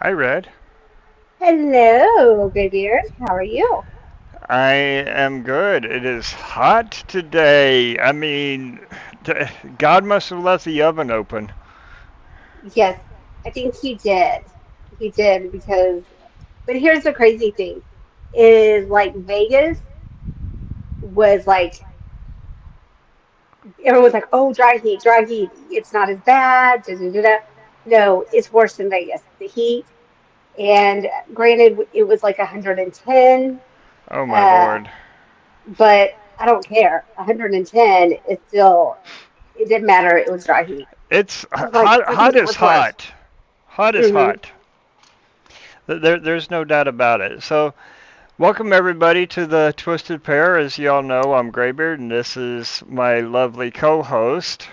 Hi, Red. Hello, good ears. How are you? I am good. It is hot today. T- God must have left the oven open. Yes, I think he did. He did because, but here's the crazy thing is like Vegas was like, everyone's like, oh, dry heat, dry heat. It's not as bad. Da, da, da, da. No, it's worse than Vegas. The heat. And granted, it was like 110, Oh my uh, Lord. but I don't care. 110 is still, it didn't matter. It was dry heat. It's I was like, hot freaking is Northwest. hot. Hot is Hmm. hot. There's no doubt about it. So, welcome everybody to the Twisted Pair. As y'all know, I'm Graybeard, and this is my lovely co-host,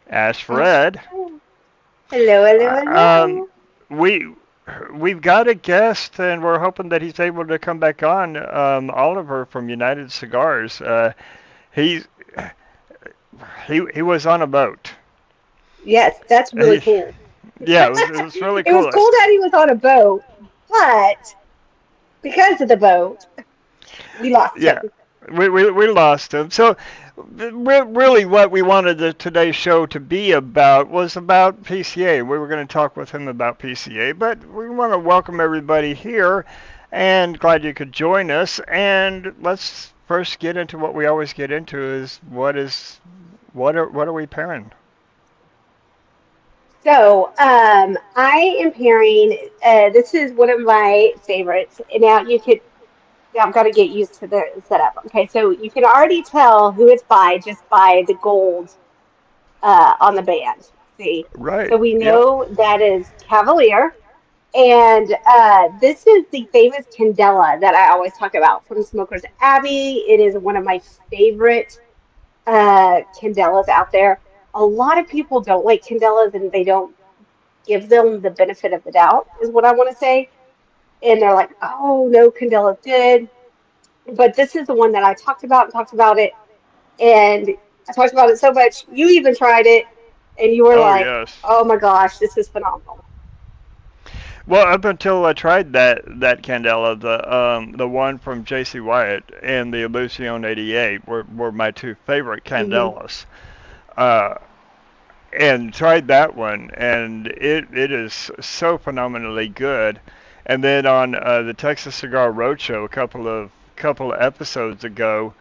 Ash Red. Hello, hello, Um, hello. we we've got a guest, and we're hoping that he's able to come back on. Oliver from United Cigars. He he was on a boat. Yes, that's really He, cool. yeah, it was really It was cool. cool that he was on a boat, but because of the boat, we lost Yeah, him. we lost him. So really, what we wanted today's show to be about was about PCA. We were going to talk with him about PCA, but we want to welcome everybody here, and glad you could join us. And let's first get into what we always get into: is what are we pairing? So, I am pairing. This is one of my favorites. And now you could. Now I've got to get used to the setup. Okay, so you can already tell who it's by just by the gold on the band. See, Right. so we Yep. know that is Cavalier. And this is the famous candela that I always talk about from Smoker's Abbey. It is one of my favorite candelas out there. A lot of people don't like candelas and they don't give them the benefit of the doubt, is what I want to say. And they're like, oh, no, candela's good. But this is the one that I talked about and talked about it. And I talked about it so much. You even tried it and you were Oh like, yes. oh my gosh, this is phenomenal. Well, up until I tried that candela, the one from J.C. Wyatt and the Illusion 88 were my two favorite Hmm. candelas. Uh, and tried that one, and it is so phenomenally good. And then on the Texas Cigar Roadshow a couple of episodes ago,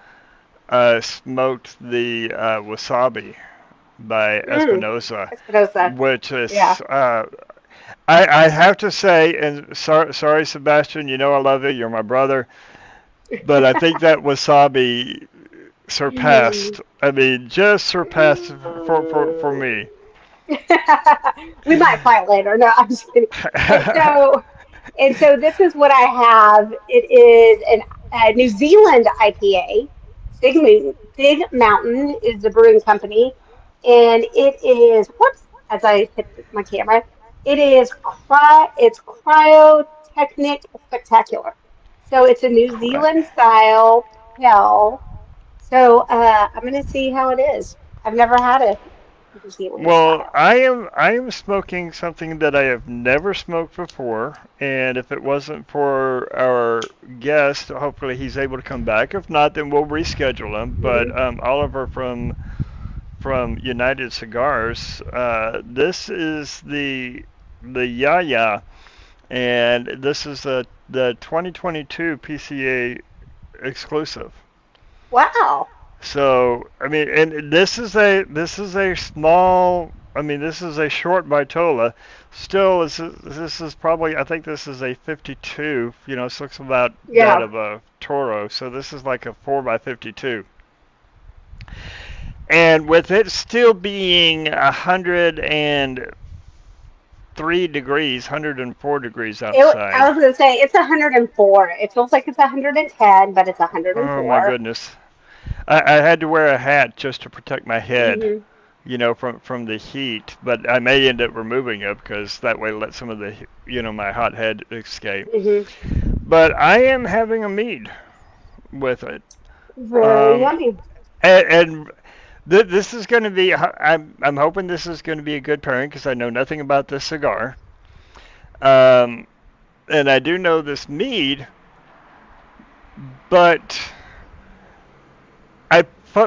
smoked the Wasabi by Mm, Espinosa, Espinosa. which Yeah. is I have to say, and sorry Sebastian, you know I love you, you're my brother, but I think that Wasabi surpassed. I mean, just surpassed for me. We might fight later. No, I'm just kidding. And so, and so this is what I have. It is a New Zealand IPA. Big Mountain is the brewing company, and it is whoops. As I hit my camera, it's cryotechnic spectacular. So it's a New Right. Zealand style pale. So I'm gonna see how it is. I've never had a New Zealand Well, style. I am smoking something that I have never smoked before, and if it wasn't for our guest, hopefully he's able to come back. If not, then we'll reschedule him. Hmm. But Oliver from United Cigars, this is the Yaya, and this is the 2022 PCA exclusive. Wow. So I mean, and this is a small. I mean, this is a short Vitola. Still, this is probably. I think this is a 52. This looks about that Yeah. of a Toro. So this is like a 4 by 52. And with it still being 103 degrees, 104 degrees I outside. was gonna say it's 104. It feels like it's 110, but it's Oh my 104. goodness. I had to wear a hat just to protect my head. Hmm. From the heat, but I may end up removing it because that way let some of the my hot head escape. Hmm. But I am having a mead with it, Very um, yummy. and this is going to be. I'm hoping this is going to be a good pairing because I know nothing about this cigar. Um, and I do know this mead, but I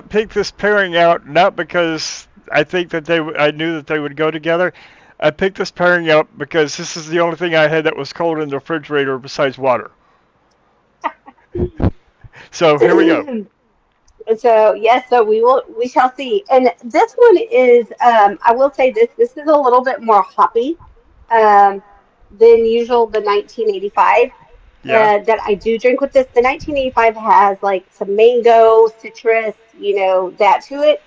picked this pairing out not because I think that I knew that they would go together. I picked this pairing out because this is the only thing I had that was cold in the refrigerator besides water. So here we go. So yes, so we shall see. And this one is I will say this is a little bit more hoppy um than usual, the 1985 Yeah, that I do drink with this. The 1985 has like some mango, citrus, that to it.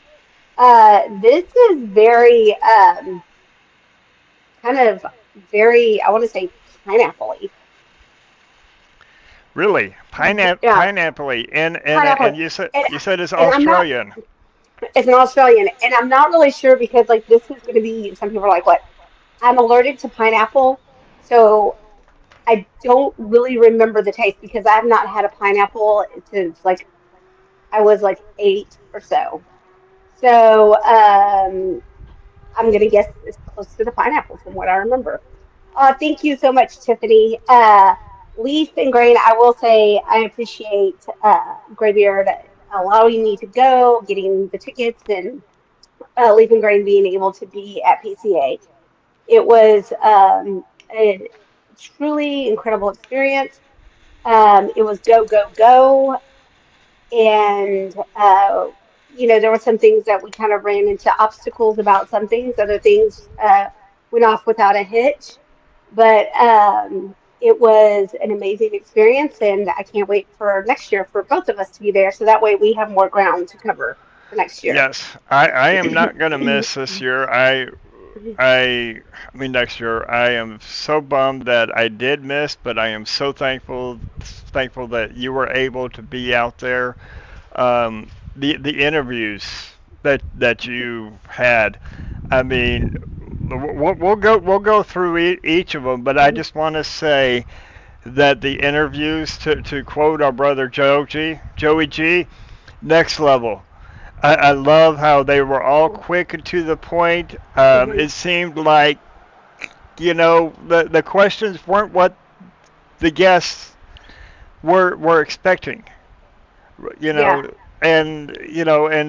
This is very kind of very, I want to say pineapple-y. really, Yeah, pineapple, and pineapple. And you said it's and I'm not Australian. it's an Australian, and I'm not really sure because like this is going to be. Some people are like, "What?" I'm allergic to pineapple, so I don't really remember the taste because I have not had a pineapple since like I was like 8 or so. So I'm going to guess it's close to the pineapple from what I remember. Thank you so much, Tiffany. Leaf and Grain, I will say I appreciate Graybeard allowing me to go, getting the tickets, and Leaf and Grain being able to be at PCA. It was a truly incredible experience. It was go, go, go. And, there were some things that we kind of ran into obstacles about some things, other things went off without a hitch. But it was an amazing experience, and I can't wait for next year for both of us to be there. So that way we have more ground to cover for next year. Yes, I am not gonna miss this year. I mean next year. I am so bummed that I did miss, but I am so thankful that you were able to be out there. The interviews that you had. I mean, we'll go through each of them, but I just want to say that the interviews, to quote our brother Joey G, next level. I love how they were all quick and to the point. Mhm. It seemed like, the questions weren't what the guests were expecting, you Yeah. know, and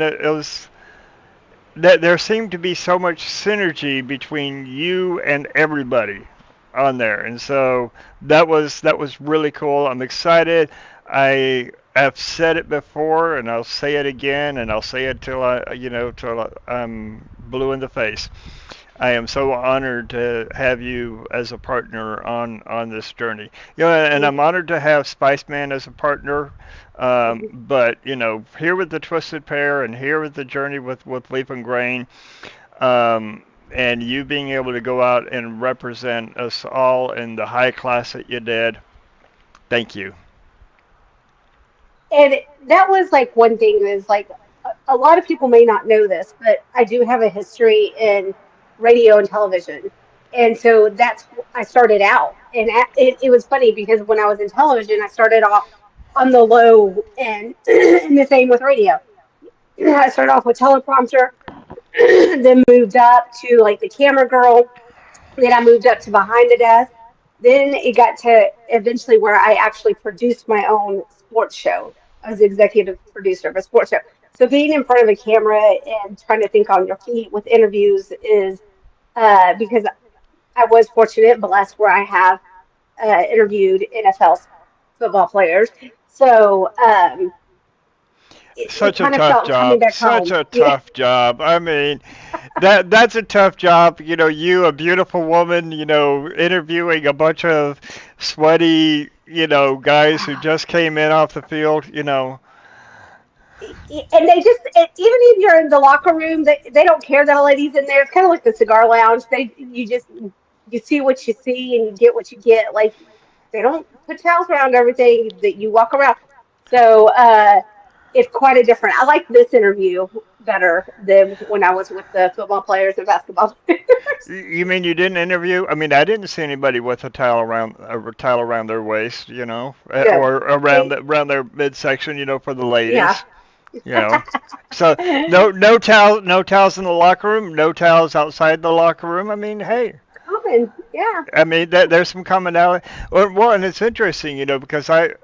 it was that there seemed to be so much synergy between you and everybody on there, and so that was really cool. I'm excited. I have said it before, and I'll say it again, and I'll say it till I'm blue in the face. I am so honored to have you as a partner on this journey. And I'm honored to have Spice Man as a partner. But here with the Twisted Pair and here with the journey with Leaf and Grain, and you being able to go out and represent us all in the high class that you did. Thank you. And that was like one thing is like a lot of people may not know this, but I do have a history in radio and television. And so I started out. And it was funny because when I was in television, I started off on the low and, and the same with radio. I started off with teleprompter, then moved up to like the camera girl. Then I moved up to behind the desk. Then it got to eventually where I actually produced my own sports show. I was the executive producer of a sports show. So being in front of a camera and trying to think on your feet with interviews is because I was fortunate, but blessed where I have interviewed NFL football players. So it Such a kind of tough felt coming job. back Such home. a Yeah. tough job. I mean, that's a tough job. You, a beautiful woman, interviewing a bunch of sweaty, guys who just came in off the field. And they just even if you're in the locker room, they don't care that a lady's in there. It's kind of like the cigar lounge. You see what you see and you get what you get. Like they don't put towels around everything that you walk around. So it's quite a different. I like this interview better than when I was with the football players and basketball players. You mean you didn't interview? I mean, I didn't see anybody with a towel around their waist, No, or around they, around their midsection, for the yeah. ladies, you know. So no towels in the locker room, no towels outside the locker room. I mean, hey, fun. Yeah. I mean, there's some commonality. Well, and it's interesting, because I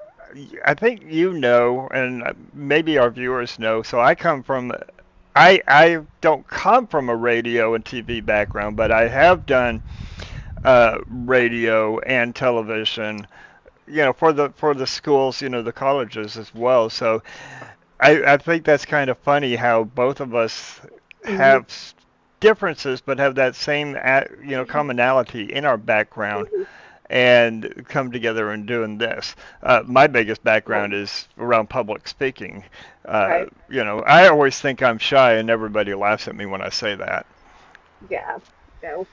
think and maybe our viewers know. So I don't come from a radio and TV background, but I have done radio and television, for the schools, the colleges as well. So I think that's kind of funny how both of us Hmm. have differences, but have that same commonality in our background Hmm. and come together and doing this. My biggest Cool. background is around public speaking. Right. I always think I'm shy, and everybody laughs at me when I say that. Yeah. No.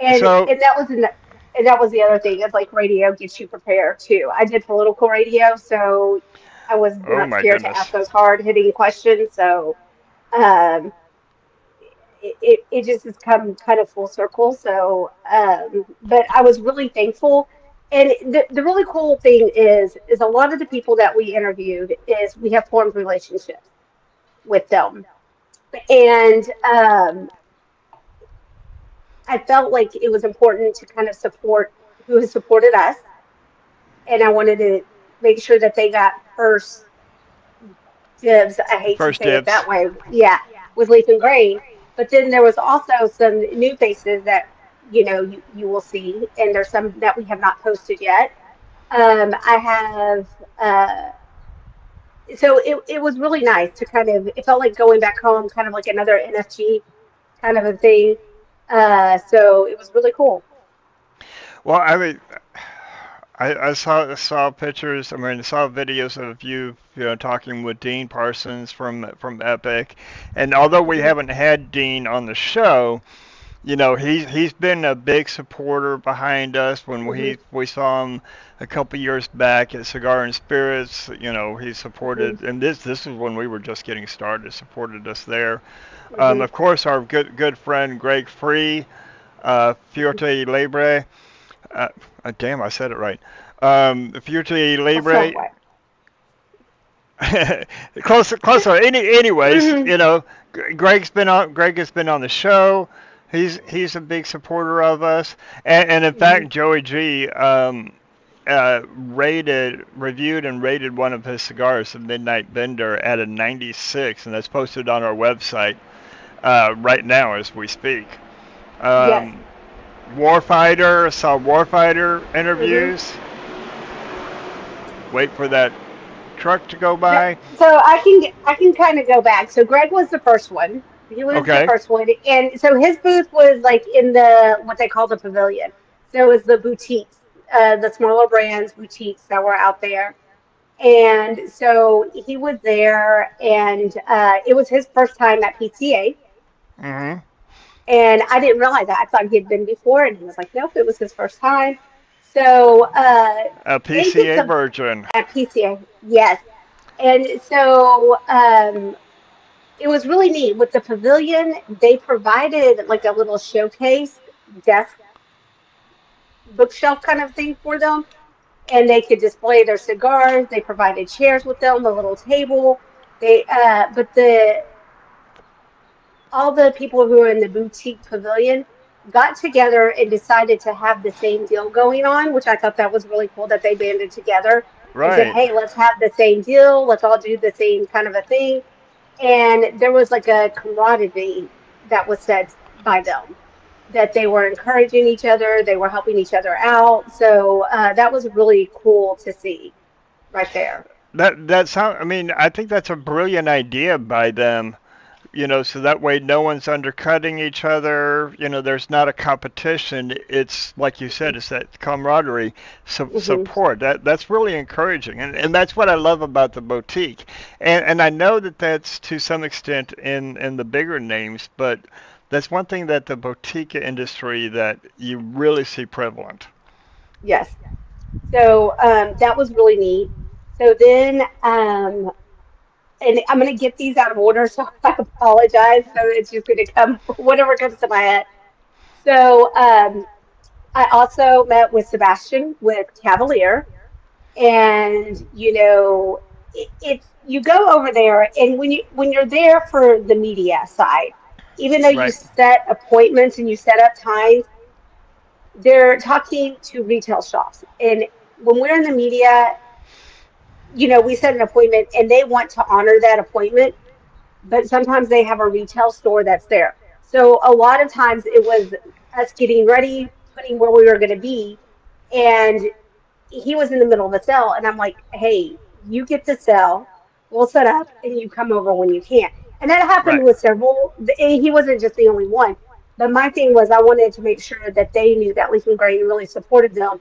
And So, and that was the other thing. Is like radio gets you prepared too. I did political radio, so I was oh not my scared to goodness. ask those hard hitting questions. So um, it just has come kind of full circle. So, but I was really thankful. And the really cool thing is a lot of the people that we interviewed is we have formed relationships with them, and I felt like it was important to kind of support who has supported us, and I wanted to make sure that they got first dibs. I hate to First say it dibs. that way. Yeah, with Leaf and Grain. But then there was also some new faces that you will see, and there's some that we have not posted yet. I have so it was really nice to kind of it felt like going back home, kind of like another NFG kind of a thing. So it was really cool. Well, I mean, I saw pictures. I mean, I saw videos of you, talking with Dean Parsons from Epic, and although we Hmm. haven't had Dean on the show, he's been a big supporter behind us when Hmm. we saw him a couple years back at Cigar and Spirits. He Hmm. supported, and this is when we were just getting started. Supported us there. Hmm. Of course, our good friend Greg Free, Fiorte Libre. Uh, damn, I said it right. Fiorte Libre. Somewhat. Close. Anyways, Hmm. Greg has been on the show. He's a big supporter of us, and in Hmm. fact, Joey G reviewed and rated one of his cigars, the Midnight Bender, at a 96, and that's posted on our website right now as we speak. Yes. Um, Warfighter, saw Warfighter Hmm. interviews. Wait for that truck to go No, by. so I can kind of go back. So Greg was the first one. He was the Okay. first one, and so his booth was like in the what they call the pavilion. So it was the boutiques, the smaller brands boutiques that were out there. And so he was there, and it was his first time at PTA. Hmm. And I didn't realize that. I thought he had been before, and he was like, "Nope, it was his first time." So A they did PCA some virgin. at PTA, yes. And so it was really neat with the pavilion. They provided like a little showcase desk bookshelf kind of thing for them, and they could display their cigars. They provided chairs with them, a little table. But the all the people who were in the boutique pavilion got together and decided to have the same deal going on, which I thought that was really cool that they banded together and said, Right. "Hey, let's have the same deal. Let's all do the same kind of a thing." And there was like a camaraderie that was said by them that they were encouraging each other, they were helping each other out. So that was really cool to see right there. That sound. I mean, I think that's a brilliant idea by them. So that way no one's undercutting each other. There's not a competition. It's like you said, it's that camaraderie, Hmm. support. That's really encouraging, and that's what I love about the boutique. And I know that that's to some extent in the bigger names, but that's one thing that the boutique industry that you really see prevalent. Yes. So that was really neat. So then, and I'm going to get these out of order, so I apologize. So it's just going to come, whatever comes to my head. So I also met with Sebastian with Cavalier, and it's you go over there, and when you're there for the media side, even though you Right. set appointments and you set up times, they're talking to retail shops. And when we're in the media, we set an appointment and they want to honor that appointment, but sometimes they have a retail store that's there. So a lot of times it was us getting ready, putting where we were going to be, and he was in the middle of a sale, and I'm like, hey, you get the sale, we'll set up, and you come over when you can. And that happened Right. with several. And he wasn't just the only one. But my thing was, I wanted to make sure that they knew that Leaf and Grain really supported them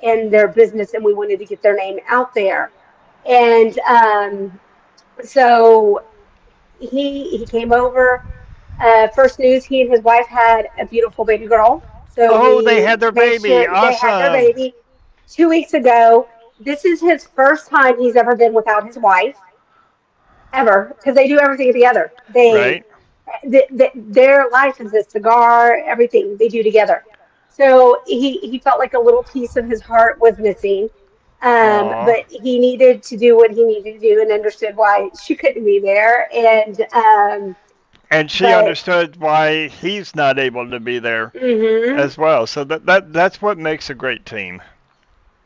and their business, and we wanted to get their name out there. And so he came over. First news, he and his wife had a beautiful baby girl. So Oh, they we had their made baby. sure they had their Awesome. baby 2 weeks ago. This is his first time he's ever been without his wife ever because they do everything together. Right. Their life is a cigar, everything they do together. So he felt like a little piece of his heart was missing. Aw. But he needed to do what he needed to do and understood why she couldn't be there. And And she but understood why he's not able to be there hmm as well. So that's what makes a great team.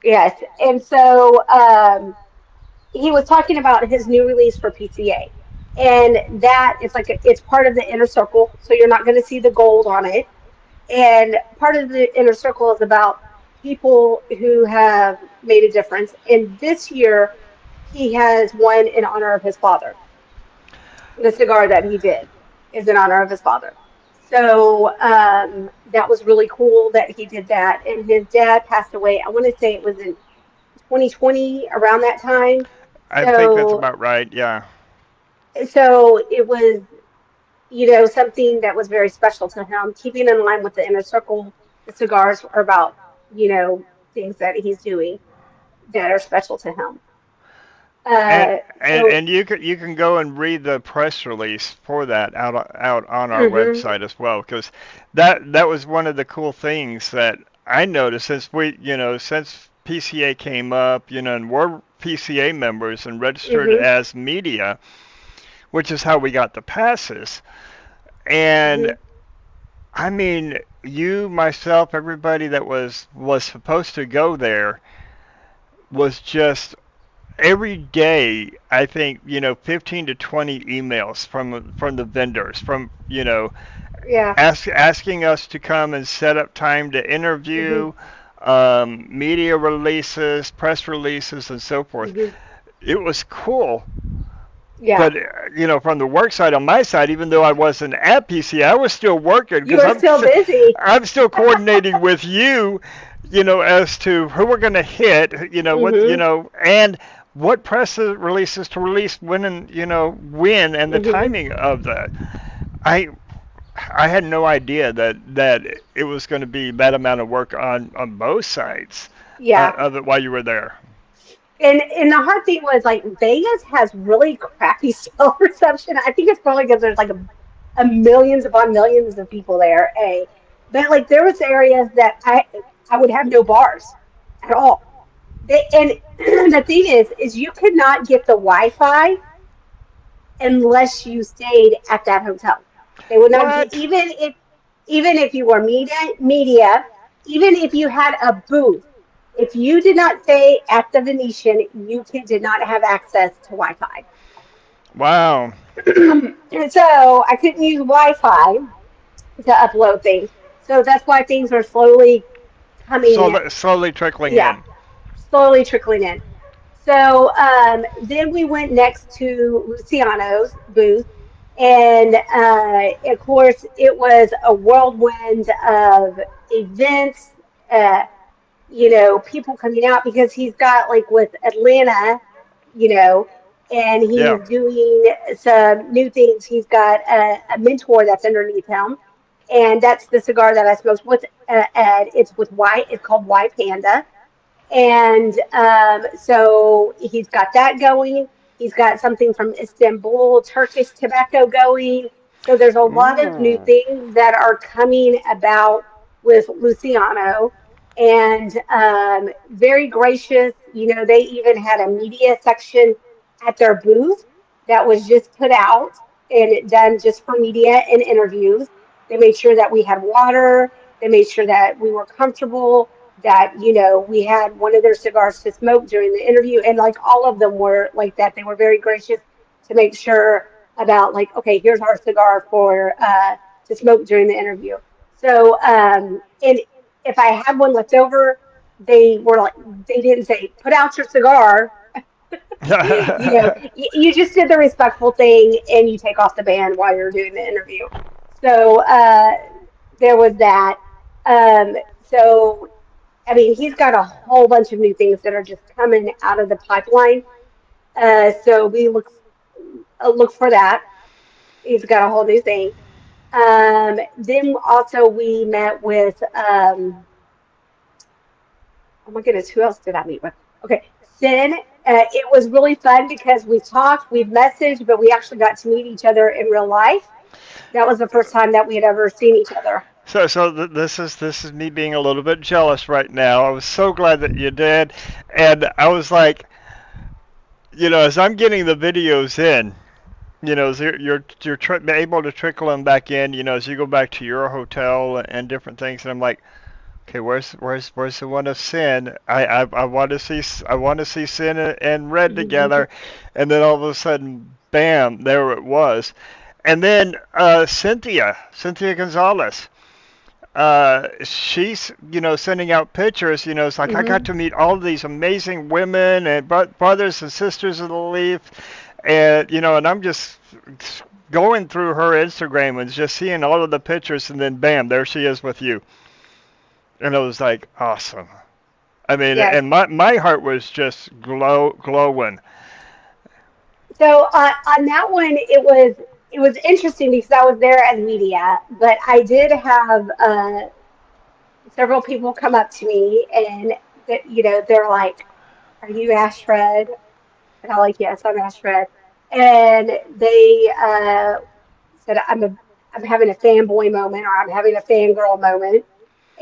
yes. And so he was talking about his new release for PCA. And that is like it's part of the inner circle, so you're not going to see the gold on it. And part of the inner circle is about people who have made a difference. And this year, he has one in honor of his father. The cigar that he did is in honor of his father. So that was really cool that he did that. And his dad passed away. I want to say it was in 2020, around that time. I think that's So, about right. Yeah. so it was, something that was very special to him. Keeping in line with the inner circle, the cigars are about, things that he's doing that are special to him. And and So, and you can go and read the press release for that out on our hmm website as well, because that was one of the cool things that I noticed since since PCA came up, and we're PCA members and registered hmm as media, which is how we got the passes. And hmm I mean, you, myself, everybody that was supposed to go there was just every day. I think 15 to 20 emails from the vendors, from yeah, asking us to come and set up time to hmm interview, media releases, press releases, and so forth. hmm It was cool. yeah. But from the work side, on my side, even though I wasn't at PC, I was still working You because are still busy. I'm still coordinating with you, as to who we're going to hit, what, hmm and what press releases to release when, and when, and the hmm timing of that. I I had no idea that it was going to be that amount of work on both sides Yeah. of it while you were there. And the hard thing was like Vegas has really crappy cell reception. I think it's probably because there's like a millions upon millions of people there. But like there was areas that I would have no bars at all. And the thing is you could not get the Wi-Fi unless you stayed at that hotel. They would not get What? even if you were media, even if you had a booth. If you did not stay at the Venetian, did not have access to Wi-Fi. Wow. And so I couldn't use Wi-Fi to upload things. So that's why things are slowly coming, Slowly trickling yeah, in. slowly trickling in. So then we went next to Luciano's booth. And of course, it was a whirlwind of events, uh, people coming out because he's got like with Atlanta, you know, and Yeah. he's doing some new things. He's got a mentor that's underneath him, and that's the cigar that I smoked with Ed. It's with White. It's called White Panda, and so he's got that going. He's got something from Istanbul, Turkish tobacco going. So there's a lot of new Ooh. things that are coming about with Luciano and very gracious. They even had a media section at their booth that was just put out and done just for media and interviews. They made sure that we had water. They made sure that we were comfortable, that, we had one of their cigars to smoke during the interview. And like all of them were like that. They were very gracious to make sure about like, okay, here's our cigar for to smoke during the interview. So, and if I had one left over, they were like, they didn't say, put out your cigar. You just did the respectful thing and you take off the band while you're doing the interview. So there was that. So I mean, he's got a whole bunch of new things that are just coming out of the pipeline. So we look for that. He's got a whole new thing. Then also we met with oh my goodness, who else did I meet with? Okay, Sin. It was really fun because we talked, we've messaged, but we actually got to meet each other in real life. That was the first time that we had ever seen each other. This is me being a little bit jealous right now. I was so glad that you did, and I was like, as I'm getting the videos in, as able to trickle them back in, as you go back to your hotel and different things, and I'm like, okay, where's the one of Sin? I want to see Sin and Red together, and then all of a sudden, bam, there it was, and then Cynthia Gonzalez. She's sending out pictures. It's like I got Hmm. to meet all of these amazing women and brothers and sisters of the Leaf, and and I'm just going through her Instagram and just seeing all of the pictures, and then bam, there she is with you, and it was like awesome. I mean, Yes. and my heart was just glowing. So on that one, it was interesting because I was there as media, but I did have several people come up to me and that they're like, "Are you Ashfred?" And I'm like, "Yes, I'm Ashfred." And they said, I'm having a fanboy moment or I'm having a fangirl moment,"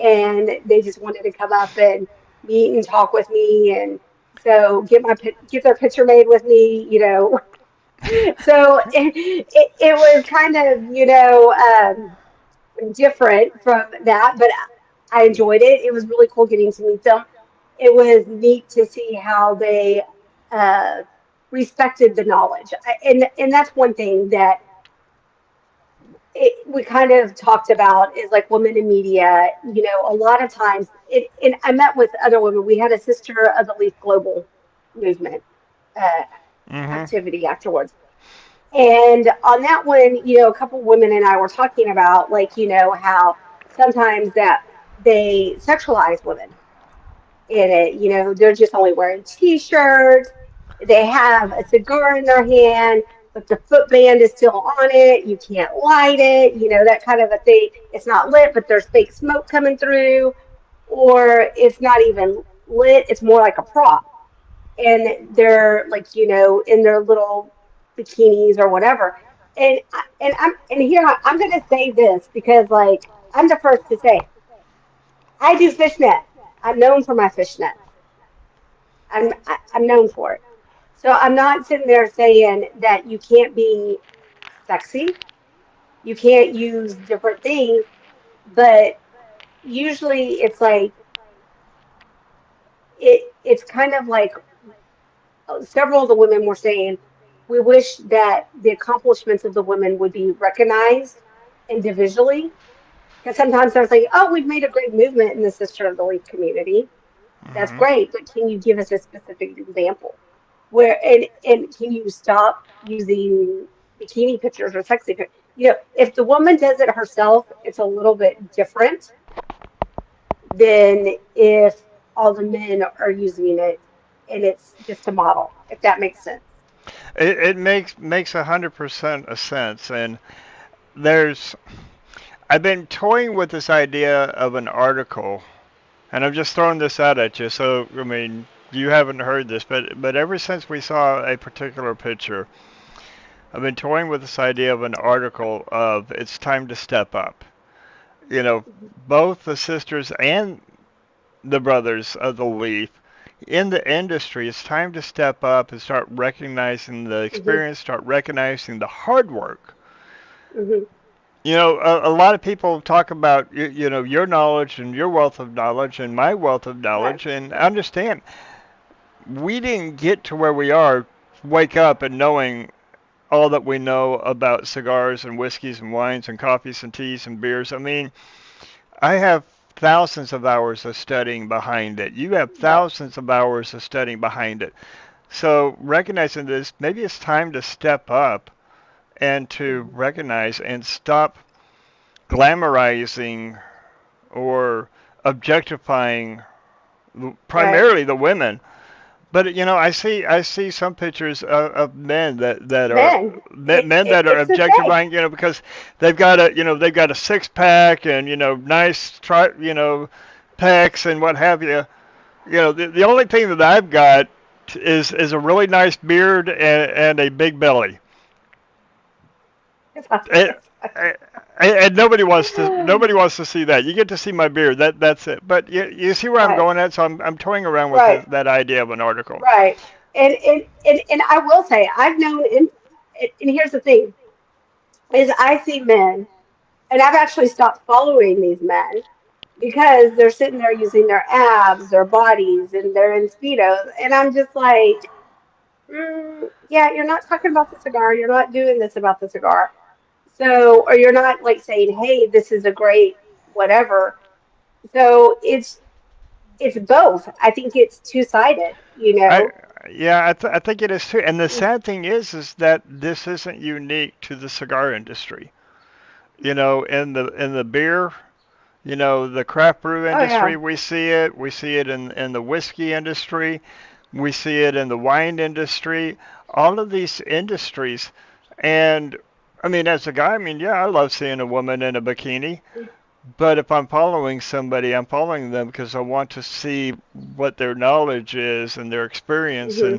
and they just wanted to come up and meet and talk with me and so get their picture made with me. So it was kind of different from that, but I enjoyed it. It was really cool getting to meet them. It was neat to see how they uh, respected the knowledge, and that's one thing that we kind of talked about is like women in media. A lot of times, and I met with other women. We had a Sister of the Leaf Global movement uh, Hmm. activity afterwards. And on that one, a couple women and I were talking about like, how sometimes that they sexualize women in it. They're just only wearing t-shirts. They have a cigar in their hand, but the foot band is still on it. You can't light it, that kind of a thing. It's not lit, but there's fake smoke coming through, or it's not even lit. It's more like a prop and they're like in their little bikinis or whatever. And here I'm going to say this because like I'm the first to say I do fishnet. I'm known for my fishnet. I'm known for it. So I'm not sitting there saying that you can't be sexy, you can't use different things, but usually it's like it's kind of like several of the women were saying, we wish that the accomplishments of the women would be recognized individually. Because sometimes they're like, oh, we've made a great movement in the Sister of the Leaf community. That's Hmm. great, but can you give us a specific example? Where and can you stop using bikini pictures or sexy pictures? If the woman does it herself, it's a little bit different than if all the men are using it and it's just a model, if that makes sense. It makes 100% a sense, and there's I've been toying with this idea of an article, and I'm just throwing this out at you. So, I mean, you haven't heard this, but ever since we saw a particular picture, I've been toying with this idea of an article of it's time to step up. You know, Mhm. both the sisters and the brothers of the Leaf in the industry, it's time to step up and start recognizing the Mhm. experience, start recognizing the hard work Mhm. A lot of people talk about your knowledge and your wealth of knowledge and my wealth of Right. knowledge, and understand we didn't get to where we are, wake up and knowing all that we know about cigars and whiskeys and wines and coffees and teas and beers. I mean, I have thousands of hours of studying behind it. You have Right. thousands of hours of studying behind it. So recognizing this, maybe it's time to step up and to Mhm. recognize and stop glamorizing or objectifying Right. primarily the women. But I see some pictures of men that are Men, men that are it's the same. objectifying, because they've got a six pack and nice pecs and what have you. The only thing that I've got is a really nice beard and a big belly. And, and nobody wants to see that. You get to see my beard. That's it. But you see where I'm Right. going at. So I'm toying around with Right. that idea of an article. Right. And I will say I've known and here's the thing is I see men and I've actually stopped following these men because they're sitting there using their abs, their bodies, and they're in speedos, and I'm just like, yeah, you're not talking about the cigar. You're not doing this about the cigar. So, or you're not like saying, hey, this is a great whatever. So it's both. I think it's two-sided, you I know. Yeah, I think it is too. And the sad thing is that this isn't unique to the cigar industry. In the beer, the craft brew Oh yeah. industry, we see it. We see it in the whiskey industry. We see it in the wine industry. All of these industries. And I mean, as a guy, I mean, yeah, I love seeing a woman in a bikini. But if I'm following somebody, I'm following them because I want to see what their knowledge is and their experience Hmm.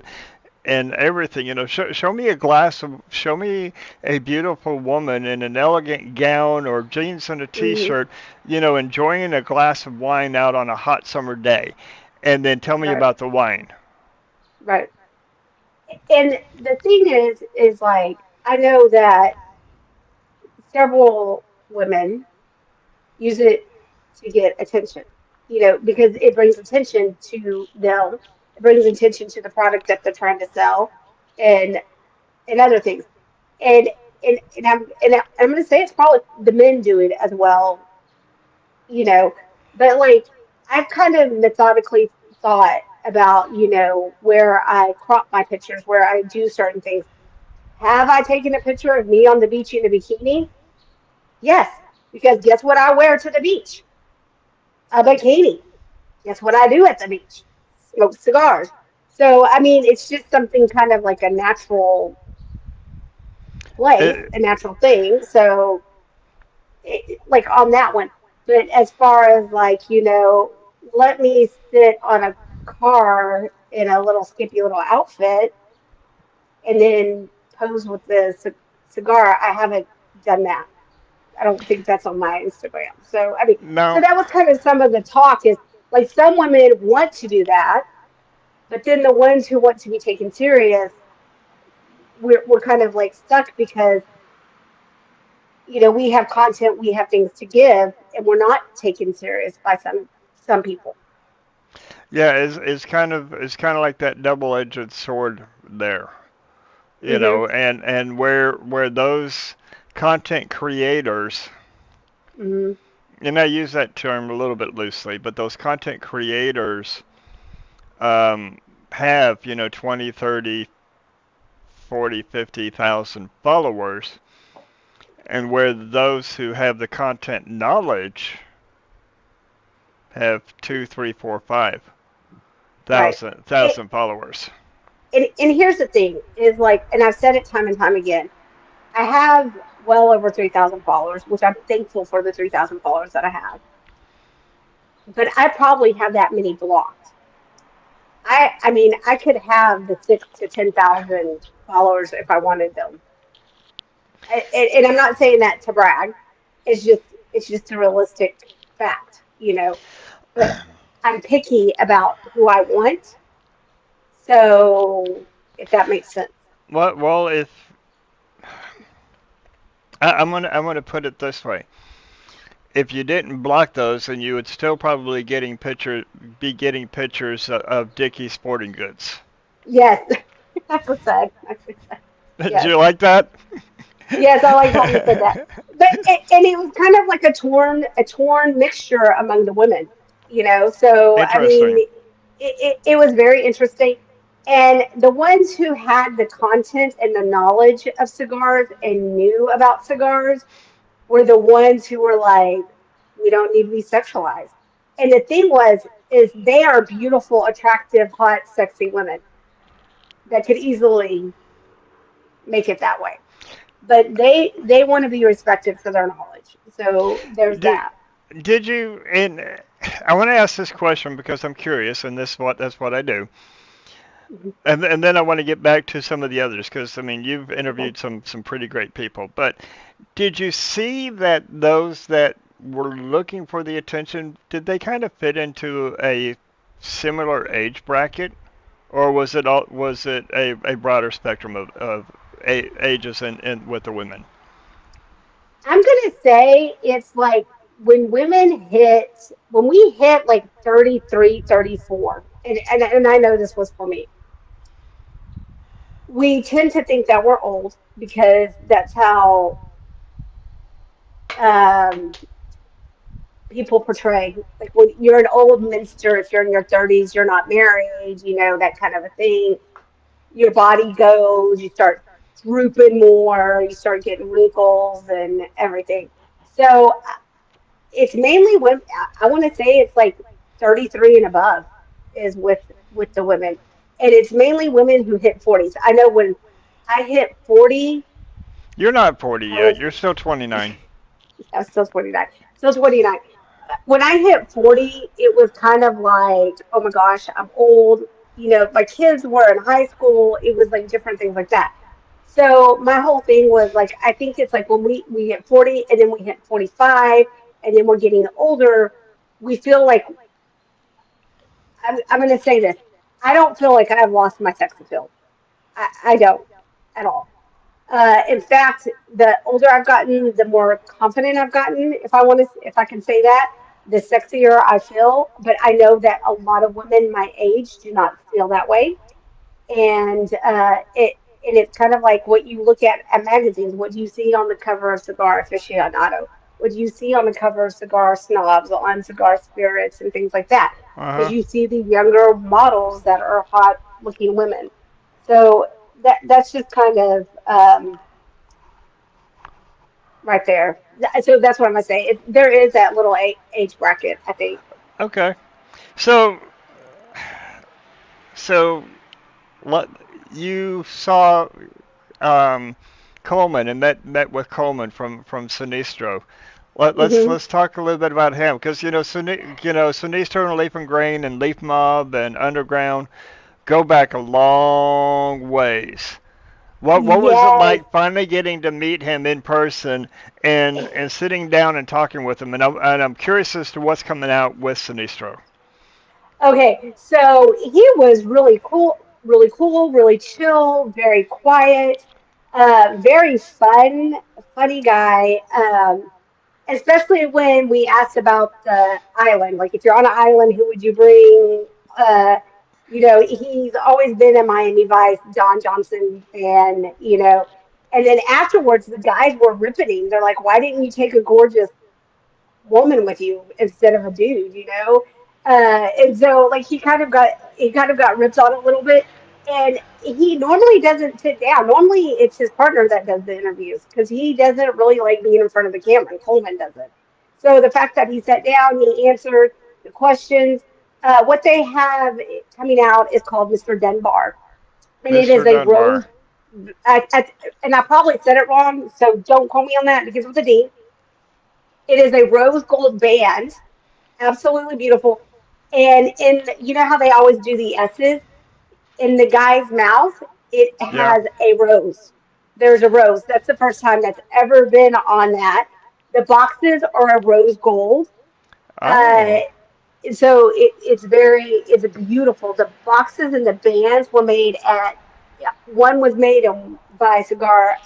and everything. Show me a beautiful woman in an elegant gown or jeans and a Hmm. t-shirt, enjoying a glass of wine out on a hot summer day, and then tell me Right. about the wine. Right. And the thing is like I know that several women use it to get attention, because it brings attention to them. It brings attention to the product that they're trying to sell, and and other things. And I'm going to say it's probably the men do it as well, you know. But like I've kind of methodically thought about, where I crop my pictures, where I do certain things. Have I taken a picture of me on the beach in a bikini? Yes, because guess what I wear to the beach? A bikini. Guess what I do at the beach? Smoke cigars. So, I mean, it's just something kind of like a natural place, It, a natural thing. So, like on that one. But as far as like, let me sit on a car in a little skimpy little outfit and then pose with the cigar, I haven't done that. I don't think that's on my Instagram. So, I mean, so now, that was kind of some of the talk is like some women want to do that, but then the ones who want to be taken serious, we're kind of like stuck because, we have content, we have things to give, and we're not taken serious by some people. yeah, it's kind of like that double-edged sword there, Hmm. and where those content creators, Hmm. and I use that term a little bit loosely, but those content creators have, 20, 30, 40, 50,000 followers, and where those who have the content knowledge have two, three, four, five Right. It, thousand followers. and here's the thing is like, and I've said it time and time again. I have well over 3,000 followers, which I'm thankful for the 3,000 followers that I have. But I probably have that many blocked. I mean, I could have the 6 to 10,000 followers if I wanted them. And I'm not saying that to brag. It's just a realistic fact, But I'm picky about who I want. So if that makes sense. Well, if I'm gonna put it this way. If you didn't block those, then you would still probably be getting pictures of Dickie Sporting Goods. Yes, that's what's said. Did Yes. you like that? Yes, I like how you said that. And it was kind of like a torn mixture among the women, So I mean, Interesting. it was very interesting. And the ones who had the content and the knowledge of cigars and knew about cigars were the ones who were like, we don't need to be sexualized. And the thing is they are beautiful, attractive, hot, sexy women that could easily make it that way, but they want to be respected for their knowledge. So there's Did that. did you? And I want to ask this question because I'm curious, and that's what I do. Mhm. And then I want to get back to some of the others because I mean you've Okay. interviewed some pretty great people. But did you see that those that were looking for the attention, did they kind of fit into a similar age bracket, or was it a broader spectrum of ages and with the women? I'm gonna say it's like when we hit like 33, 34, and I know this was for me. We tend to think that we're old because that's how um, people portray. Like when you're an old minster, if you're in your 30s, you're not married, that kind of a thing. Your body goes, you start drooping more, you start getting wrinkles and everything. So it's mainly women. I want to say it's like 33 and above is with the women, and it's mainly women who hit 40s. I know when I hit 40, You're not 40 I yet. was You're still 29. I was still 29, still 29. When I hit 40, it was kind of like, oh my gosh, I'm old. My kids were in high school. It was like different things like that. So my whole thing was like, I think it's like when we hit 40 and then we hit 45 and then we're getting older, we feel like, I'm going to say this. I don't feel like I've lost my sex appeal. I don't at all. In fact, the older I've gotten, the more confident I've gotten, if I can say that, the sexier I feel. But I know that a lot of women my age do not feel that way, and it's kind of like what you look at magazines. What do you see on the cover of Cigar Aficionado? What do you see on the cover of Cigar Snobs, on Cigar Spirits, and things like that? Because Uh huh. you see the younger models that are hot looking women. So that's just kind of right there. So that's what I'm gonna say. There is that little age bracket, I think. Okay. So so what you saw um, Coleman and met with Coleman from Sinistro. Hmm. Let's talk a little bit about him because Sinistro and Leaf and Grain and Leaf Mob and Underground go back a long ways. What was it Yes. like finally getting to meet him in person and sitting down and talking with him? And I'm curious as to what's coming out with Sinistro. Okay, so he was really cool, really chill, very quiet, very funny guy. Especially when we asked about the island. Like, if you're on an island, who would you bring? He's always been a Miami Vice, Don Johnson fan. And then afterwards, the guys were ripping. They're like, "Why didn't you take a gorgeous woman with you instead of a dude?" And so like he kind of got ripped on a little bit, and he normally doesn't sit down. Normally it's his partner that does the interviews because he doesn't really like being in front of the camera. And Coleman doesn't. So the fact that he sat down, he answered the questions. What they have coming out is called Mr. Dunbar, and it is Mr. a Dunbar. rose. And I probably said it wrong, so don't quote me on that because it was a D. It is a rose gold band, absolutely beautiful. And how they always do the S's in the guy's mouth, it Yeah. has a rose. There's a rose. That's the first time that's ever been on that. The boxes are a rose gold. Uh, Oh. so it's beautiful. The boxes and the bands were made at, yeah, one was made by Cigar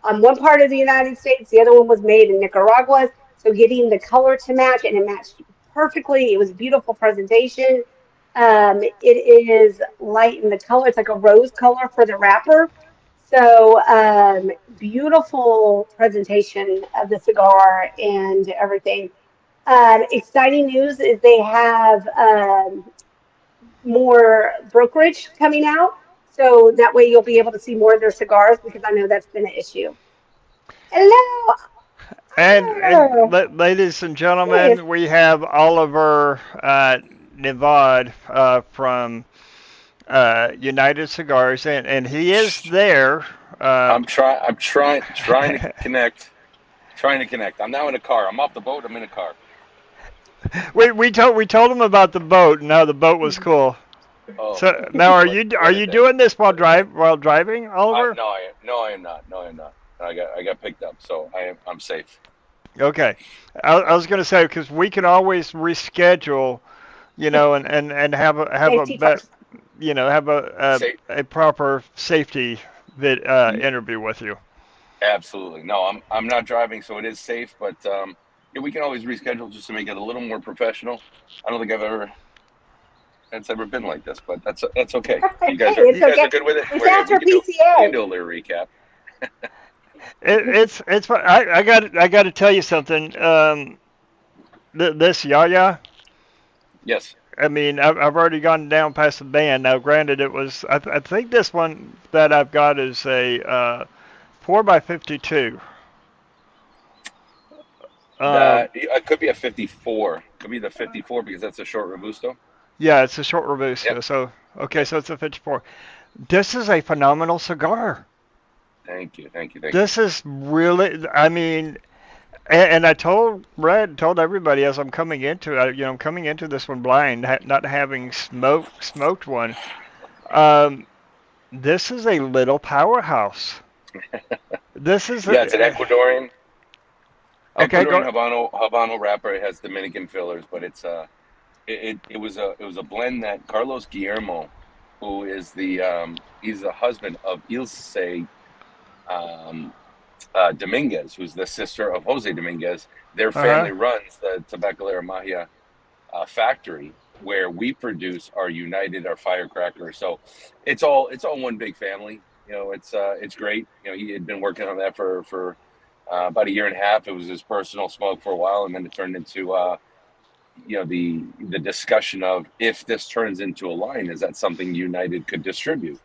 on one part of the United States. The other one was made in Nicaragua. So getting the color to match, and it matched perfectly. It was a beautiful presentation. It is light in the color. It's like a rose color for the wrapper. So beautiful presentation of the cigar and everything. Exciting news is they have more brokerage coming out. So that way you'll be able to see more of their cigars because I know that's been an issue. Hello. And Oh, ladies and yes. gentlemen, we have Oliver Nevad from United Cigars, and he is there. Uh, I'm trying to connect. Trying to connect. I'm now in a car. I'm off the boat. I'm in a car. we told him about the boat and how the boat was cool. Oh, So now, are what a you day. doing this while driving, I Oliver? no, I am not. No, I am not. I got picked up, so I'm safe. Okay, I was going to say because we can always reschedule, and have a Safety first. have Safe. a proper safety y- interview with you. Absolutely. No, I'm not driving, so it is safe. But yeah, we can always reschedule just to make it a little more professional. I don't think it's ever been like this, but that's okay. Hey, You it's guys are okay. good with it. It's We're here. after We can PCA. do a little recap. It's fun. I got to tell you something. This Yaya. Yes. I mean, I've already gone down past the band. Now, granted, it was I think this one that I've got is a 4x52. Um, That it could be a 54. Could be the 54 because that's a short robusto. yeah, it's a short Yep. robusto. So okay, Yep. so it's a 54. This is a phenomenal cigar. Thank you. Thank you. Thank you. This is really, I mean, and I told Brad, told everybody as I'm coming into it, I'm coming into this one blind, not having smoked one. Um, this is a little powerhouse. This is Yeah, it's an Ecuadorian okay. Go. Habano wrapper. It has Dominican fillers, but it was a blend that Carlos Guillermo, who is he's the husband of Ilse um, Dominguez, who's the sister of Jose Dominguez. Their Uh huh. family runs the Tabacalera Magia factory where we produce our United, our firecracker. So it's all one big family. It's great. He had been working on that for about a year and a half. It was his personal smoke for a while, and then it turned into the discussion of if this turns into a line, is that something United could distribute?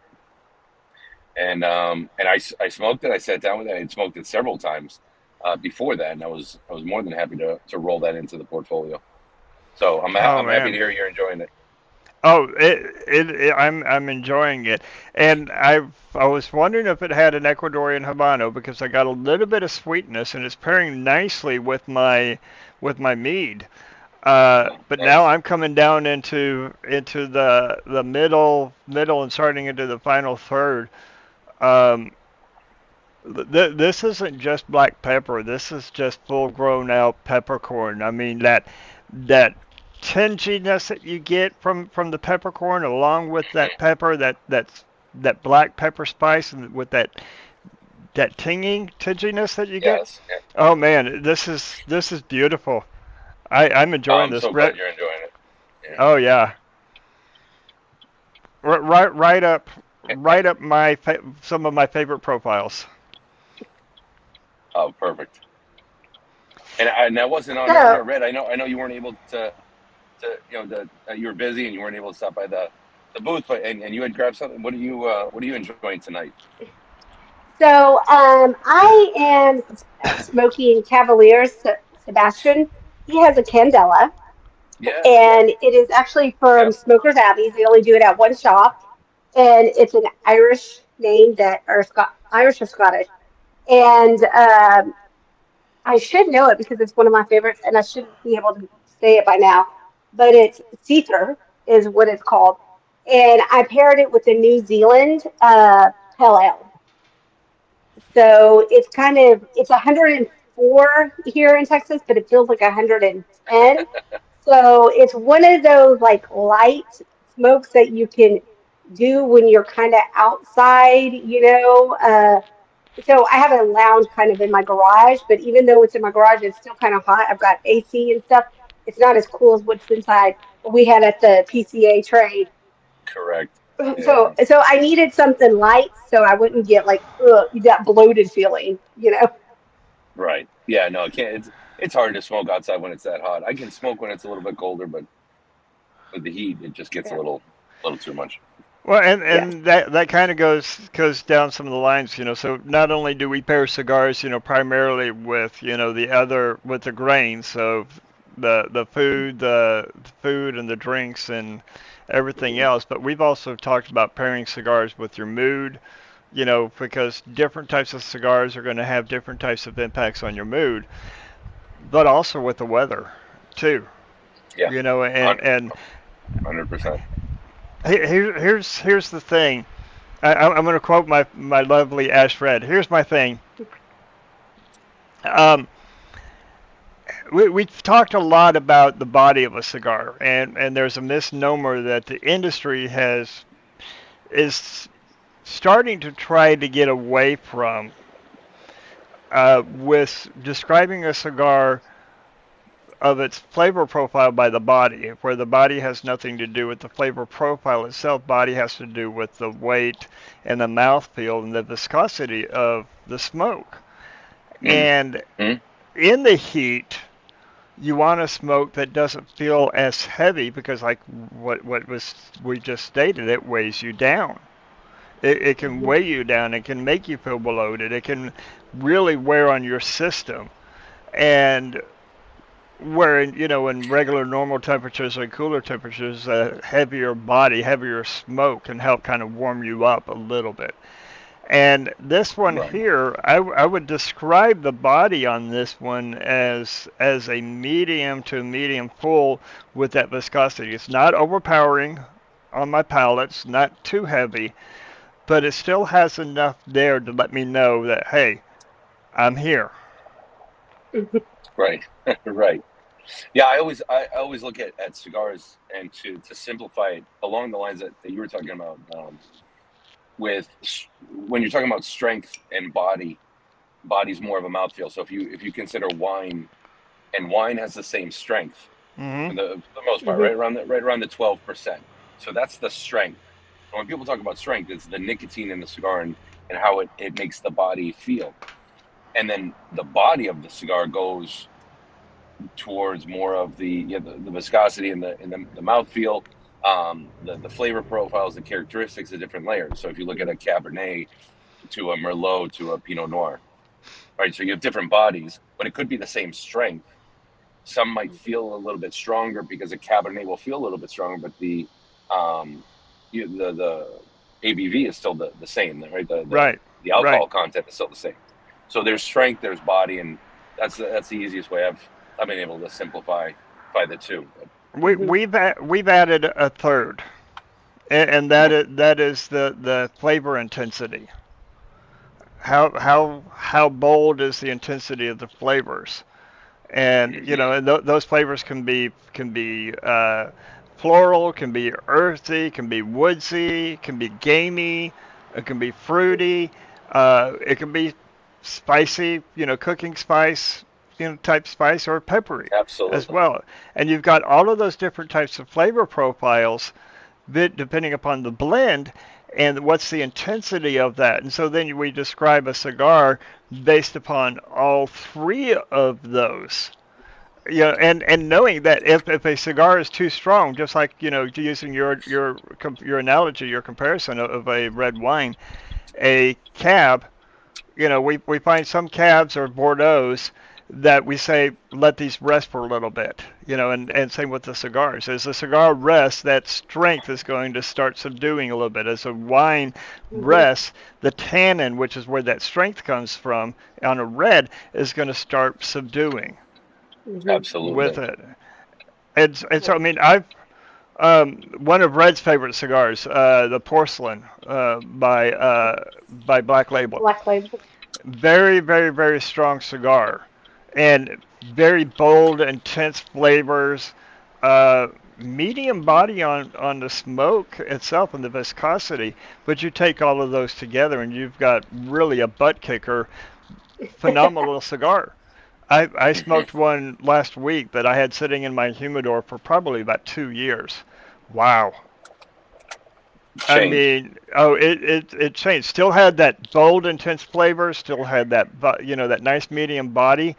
And I smoked it. I sat down with it. I had smoked it several times before that, and I was more than happy to roll that into the portfolio. So Oh I'm happy to man. hear you're enjoying it. Oh, I'm enjoying it, and I was wondering if it had an Ecuadorian Habano because I got a little bit of sweetness, and it's pairing nicely with my mead. But now Nice. I'm coming down into the middle and starting into the final third. Um, this isn't just black pepper. This is just full grown out peppercorn. I mean that tinginess that you get from the peppercorn, along with that pepper, that black pepper spice, and with that tinginess that you get. Yes. Yeah. Oh man, this is beautiful. I'm Oh, enjoying I'm this. so glad you're enjoying it. Yeah. Oh yeah, right up some of my favorite profiles. Oh, perfect. And I wasn't on So, our red. I know you weren't able you were busy and you weren't able to stop by the booth, but and you had grabbed something. What are you enjoying tonight? I am smoking Cavalier Sebastian. He has a Candela, Yeah, yeah. and it is actually from Yep. Smokers Abbey's. They only do it at one shop, and it's an Irish name that, or Irish or Scottish. And I should know it because it's one of my favorites, and I should be able to say it by now. But it's Seether is what it's called, and I paired it with the New Zealand Pale Ale. So it's 104 here in Texas, but it feels like 110. So it's one of those like light smokes that you can do when you're kind of outside, So I have a lounge kind of in my garage, but even though it's in my garage, it's still kind of hot. I've got AC and stuff. It's not as cool as what's inside what we had at the PCA trade. Correct. So Yeah. so I needed something light so I wouldn't get like that bloated feeling, you know. Right. Yeah. No, it can't. It's hard to smoke outside when it's that hot. I can smoke when it's a little bit colder, but with the heat, it just gets Yeah. a little too much. Well, Yes. and that kind of goes down some of the lines, So not only do we pair cigars, primarily with with the grains, so the food and the drinks and everything else, but we've also talked about pairing cigars with your mood, because different types of cigars are going to have different types of impacts on your mood, but also with the weather too, Yeah. and 100%. here's the thing. I'm going to quote my lovely Ash Red. Here's my thing. Um, we've talked a lot about the body of a cigar, and there's a misnomer that the industry is starting to try to get away from with describing a cigar of its flavor profile by the body, where the body has nothing to do with the flavor profile itself. Body has to do with the weight and the mouthfeel and the viscosity of the smoke. And Mm-hmm. in the heat, you want a smoke that doesn't feel as heavy because, like what was we just stated, it weighs you down. It can Mhm. weigh you down. It can make you feel bloated. It can really wear on your system. And where in regular normal temperatures or cooler temperatures, a heavier body, heavier smoke can help kind of warm you up a little bit. And this one Right. here, I would describe the body on this one as a medium to medium full with that viscosity. It's not overpowering on my palate. It's not too heavy, but it still has enough there to let me know that, hey, I'm here. Right. Right. Yeah. I always look at cigars and to simplify it along the lines that you were talking about, when you're talking about strength and body's more of a mouthfeel. So if you consider wine, and wine has the same strength Hmm. for the most part, Mhm. right around the 12%. So that's the strength. And when people talk about strength, it's the nicotine in the cigar, and how it makes the body feel. And then the body of the cigar goes towards more of the viscosity and the mouthfeel, the flavor profiles, the characteristics of different layers. So if you look at a Cabernet to a Merlot to a Pinot Noir, right? So you have different bodies, but it could be the same strength. Some might feel a little bit stronger because a Cabernet will feel a little bit stronger, but um, the ABV is still the same, right? Right, The right. alcohol content is still the same. So there's strength, there's body, and that's the easiest way I've been able to simplify the two. But Mhm. We've added a third, and that is the flavor intensity. How bold is the intensity of the flavors? And those flavors can be floral, can be earthy, can be woodsy, can be gamey, it can be fruity, it can be spicy, cooking spice, type spice, or peppery as absolutely. well. And you've got all of those different types of flavor profiles depending upon the blend and what's the intensity of that. And so then we describe a cigar based upon all three of those. And knowing that if a cigar is too strong, just like using your analogy, your comparison of a red wine, a cab, we find some cabs or Bordeaux's that we say let these rest for a little bit, and same with the cigars. As the cigar rests, that strength is going to start subduing a little bit. As a wine Mhm. rests, the tannin, which is where that strength comes from, on a red, is going to start subduing Mhm. with Absolutely. it. And so I Right. mean I've one of Red's favorite cigars, the Porcelain by Black Label. Black label. Very, very, very strong cigar, and very bold, intense flavors. Uh, medium body on the smoke itself and the viscosity, but you take all of those together and you've got really a butt kicker, phenomenal cigar. I smoked one last week that I had sitting in my humidor for probably about 2 years. Wow. I Changed. mean, oh, it changed. Still had that bold, intense flavor. Still had that, that nice medium body.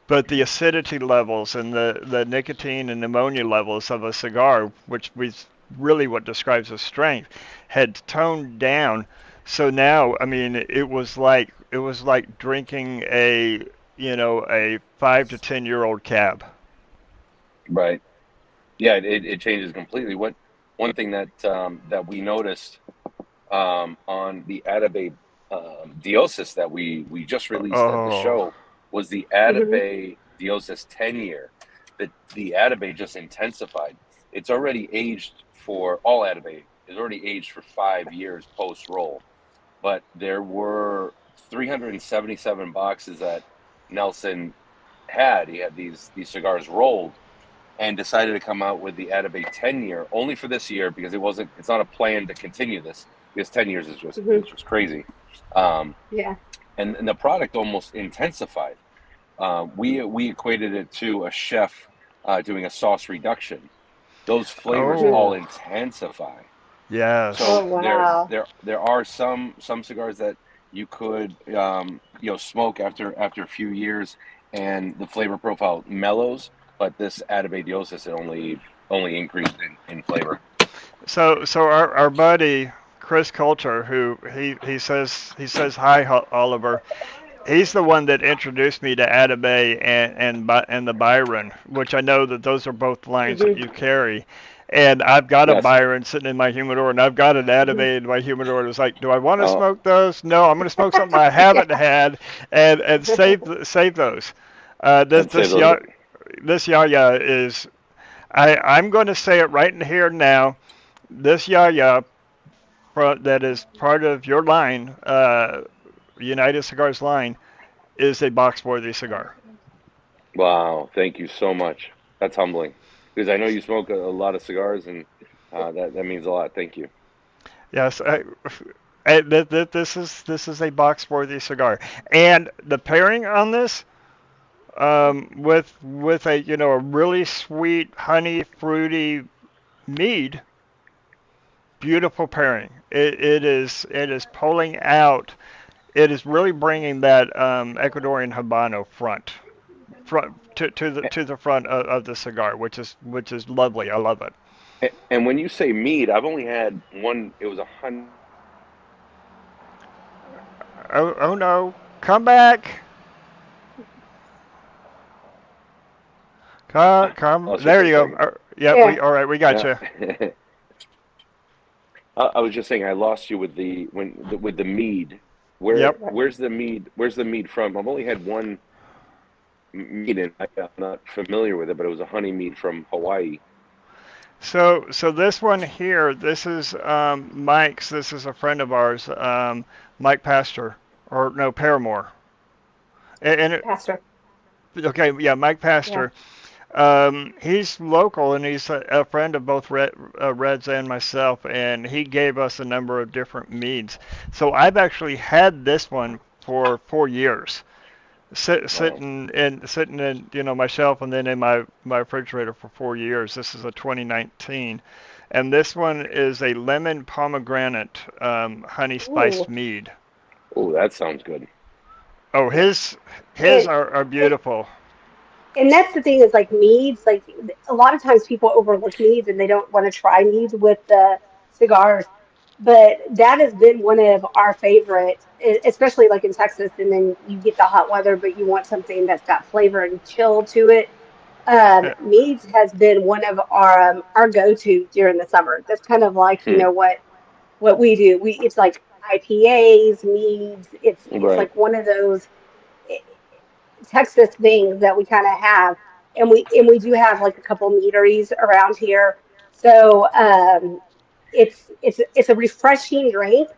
But the acidity levels and the nicotine and ammonia levels of a cigar, which was really what describes the strength, had toned down. So now, I mean, it was like drinking a 5 to 10 year old cab. Right. Yeah, it changes completely. What one thing that we noticed on the Atabey Diosis that we just released at the Oh, show was the Hmm. Atabey Diosis 10 year. The Atabey just intensified. It's already aged for all Atabey is already aged for 5 years post roll, but there were 377 boxes that Nelson had. He had these cigars rolled and decided to come out with the Atabey 10 year only for this year because it's not a plan to continue this because 10 years Hmm. is just crazy. Um, Yeah. and the product almost intensified. We equated it to a chef doing a sauce reduction. Those flavors Hmm. all oh, intensify. yes. Oh So wow. there are some cigars that you could smoke after a few years, and the flavor profile mellows. But this Atabadiosis it only increased in flavor. So our buddy Chris Coulter, who he says hi, Oliver. He's the one that introduced me to Atabay and the Byron, which I know that those are both lines that you Hmm. carry. And I've got a Yes. Byron sitting in my humidor, and I've got an Hmm. Atabay in my humidor. And it's like, do I want to Oh, smoke those? No, I'm going to smoke something I Yeah. haven't had, and save those. This and save this those. ya this Yaya is I'm going to say it right in here now. This Yaya that is part of your line, United Cigars line, is a box worthy cigar. Wow, thank you so much. That's humbling because I know you smoke a lot of cigars, and that means a lot. Thank you. Yes, this is a box worthy cigar, and the pairing on this, with a really sweet honey fruity mead, beautiful pairing. It is pulling out. It is really bringing that Ecuadorian Habano front to the front of the cigar, which is lovely. I love it. And when you say mead, I've only had one. It was a honey. Oh no, come back. Come. Lost you There for a you go. second. Yeah, Yeah. all right. We got Yeah. you. I was just saying I lost you with the mead. Yep. Where's the mead from? I've only had one mead, and I'm not familiar with it, but it was a honey mead from Hawaii. So this one here, this is Mike's. This is a friend of ours, Mike Pastor, or no, Paramore. Pastor. Okay, yeah, Mike Yeah. Pastor. He's local and he's a friend of both Reds and myself, and he gave us a number of different meads. So I've actually had this one for 4 years, Wow. sitting in my shelf and then in my refrigerator for 4 years. This is a 2019, and this one is a lemon pomegranate honey spiced Ooh. mead. Oh, that sounds good. Oh, his And are it, beautiful. and that's the thing is like meads. Like a lot of times people overlook meads and they don't want to try meads with the cigars. But that has been one of our favorite, especially like in Texas. And then you get the hot weather, but you want something that's got flavor and chill to it. Uh, Meads has been one of our go-to during the summer. That's kind of like Hmm. what we do. It's like IPAs, meads. It's Right. like one of those eh, Texas things that we kind of have, and we do have like a couple meaderies around here. So it's a refreshing drink,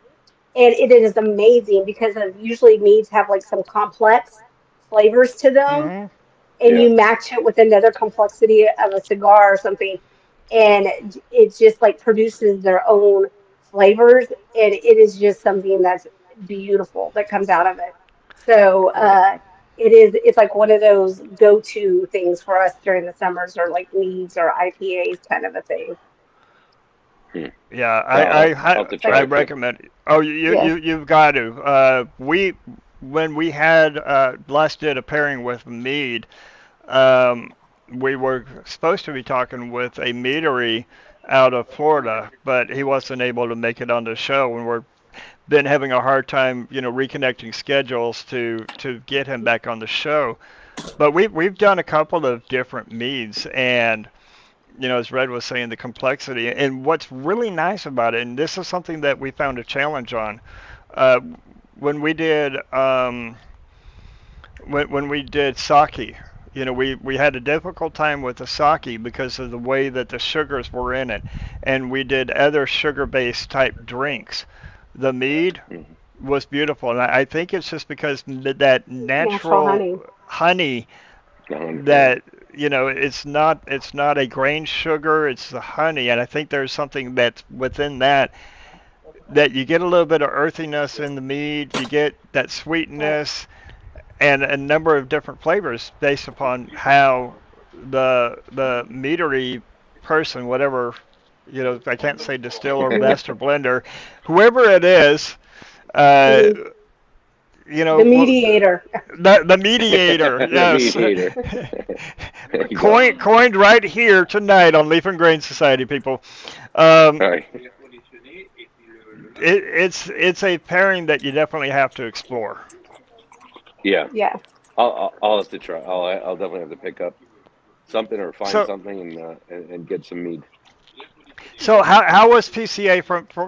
and it is amazing because of usually meads have like some complex flavors to them, mhm. and Yeah. you match it with another complexity of a cigar or something. and it just like produces their own flavors, and it is just something that's beautiful that comes out of it. So it's like one of those go-to things for us during the summers, or like meads or IPAs kind of a thing. Hmm. Yeah, I'll have to It's like, try I it too. recommend it. Oh, yes. you've got to. We when we had last did a pairing with mead, um, we were supposed to be talking with a meadery out of Florida, but he wasn't able to make it on the show, and we're been having a hard time, reconnecting schedules to get him back on the show. But we've done a couple of different meads, and as Red was saying, the complexity. And what's really nice about it, and this is something that we found a challenge on, uh, when we did when we did sake. We had a difficult time with the sake because of the way that the sugars were in it, and we did other sugar-based type drinks. The mead Mhm. was beautiful, and I think it's just because that Natural natural honey. honey Yeah. that it's not a grain sugar, it's the honey, and I think there's something that's within that you get a little bit of earthiness in the mead, you get that Right. sweetness and a number of different flavors based upon how the meadery person, whatever, I can't say distiller, master blender, whoever it is, uh, Hmm. The well, mediator. the mediator, The yes. mediator. There you go. Coined right here tonight on Leaf and Grain Society, people. Um, All right. it's a pairing that you definitely have to explore. Yeah. Yeah. I'll have to try. I'll definitely have to pick up something or find So something and get some mead. so how was PCA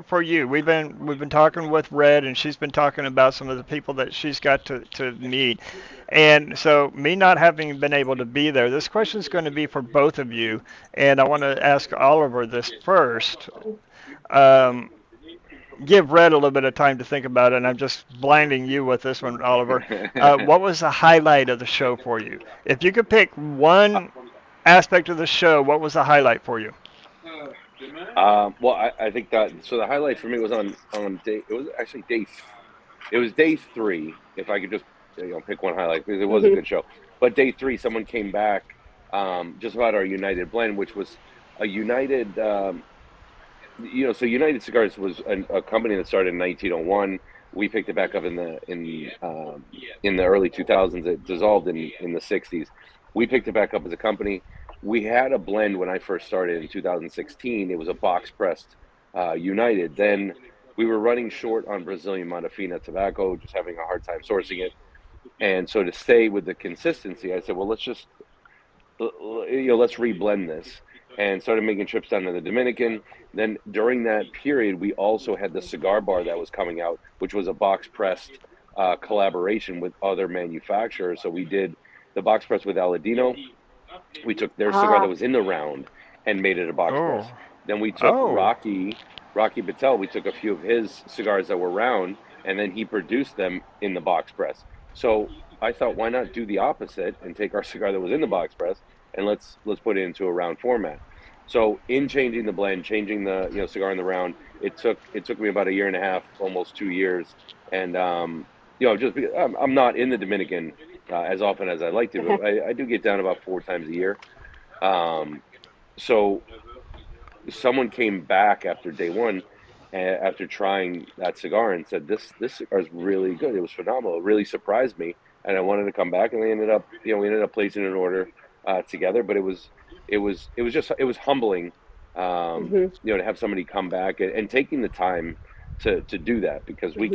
for you? We've been talking with Red, and she's been talking about some of the people that she's got to meet. And so, me not having been able to be there, this question is going to be for both of you. And I want to ask Oliver this first. Um, Give Red a little bit of time to think about it, and I'm just blinding you with this one, Oliver. What was the highlight of the show for you? If you could pick one aspect of the show, what was the highlight for you? Well, I think that so the highlight for me was on day. It was actually it was day three. If I could just pick one highlight because it was a Hmm. good show. But day three, someone came back just about our United blend, which was a United. So United Cigars was a company that started in 1901. We picked it back up in the early 2000s. It dissolved in the 60s. We picked it back up as a company. We had a blend when I first started in 2016. It was a box pressed United. Then we were running short on Brazilian Modafina tobacco, just having a hard time sourcing it. And so to stay with the consistency, I said, well, let's reblend this, and started making trips down to the Dominican. Then during that period, we also had the cigar bar that was coming out, which was a box pressed collaboration with other manufacturers. So we did the box press with Aladino. We took their cigar that Ah. was in the round and made it a box Oh, press. Then we took oh, Rocky Patel. We took a few of his cigars that were round, and then he produced them in the box press. So I thought, why not do the opposite and take our cigar that was in the box press and let's put it into a round format. So in changing the blend, changing the cigar in the round, it took me about a year and a half, almost 2 years, and just because I'm not in the Dominican as often as I like to, but I do get down about 4 times a year. Um, so someone came back after day one, after trying that cigar, and said, "This cigar is really good. It was phenomenal. It really surprised me, and I wanted to come back." And we ended up placing an order together. But it was humbling, Hmm. to have somebody come back and taking the time to do that, because we Hmm.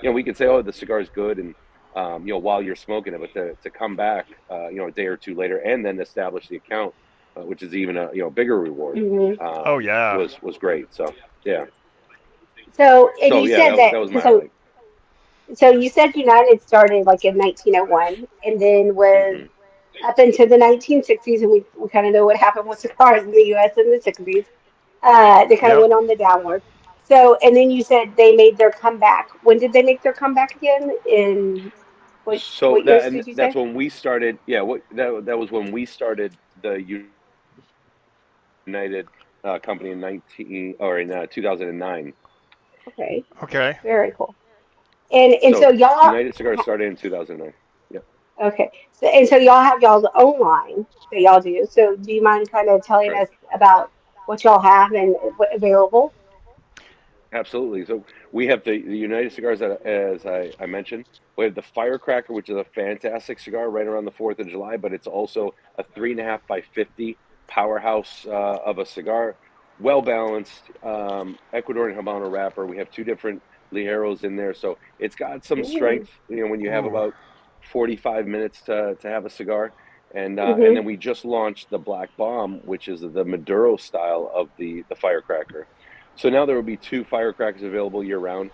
can we can say, "Oh, the cigar is good," and while you're smoking it, but to come back a day or two later and then establish the account, which is even a bigger reward, Hmm. oh um, yeah. was great. So yeah, So, and so you yeah, said that that, was my so highlight. you said United started like in 1901, and then was Hmm. up into the 1960s, and we kind of know what happened with cigars in the U.S. in the 60s. They kind of Yep. went on the downward. So, and then you said they made their comeback. When did they make their comeback again? In So what that years and did you that's say? when we started. Yeah, that was when we started the United company in 2009. Okay. Okay. Very cool. And So so y'all United Cigars started in 2009. Yeah, okay. So y'all have y'all's own line that y'all do. So do you mind kind of telling correct. us about what y'all have and what available? Absolutely. So we have the United Cigars that, as I mentioned, we have the Firecracker, which is a fantastic cigar right around the 4th of July, but it's also a 3.5 by 50 powerhouse of a cigar, well balanced, Ecuadorian Habano wrapper. We have two different Ligeros in there, so it's got some Ooh. strength. You know, when you have Ooh. about 45 minutes to have a cigar, and Mm-hmm. then we just launched the Black Bomb, which is the Maduro style of the Firecracker. So now there will be two firecrackers available year round.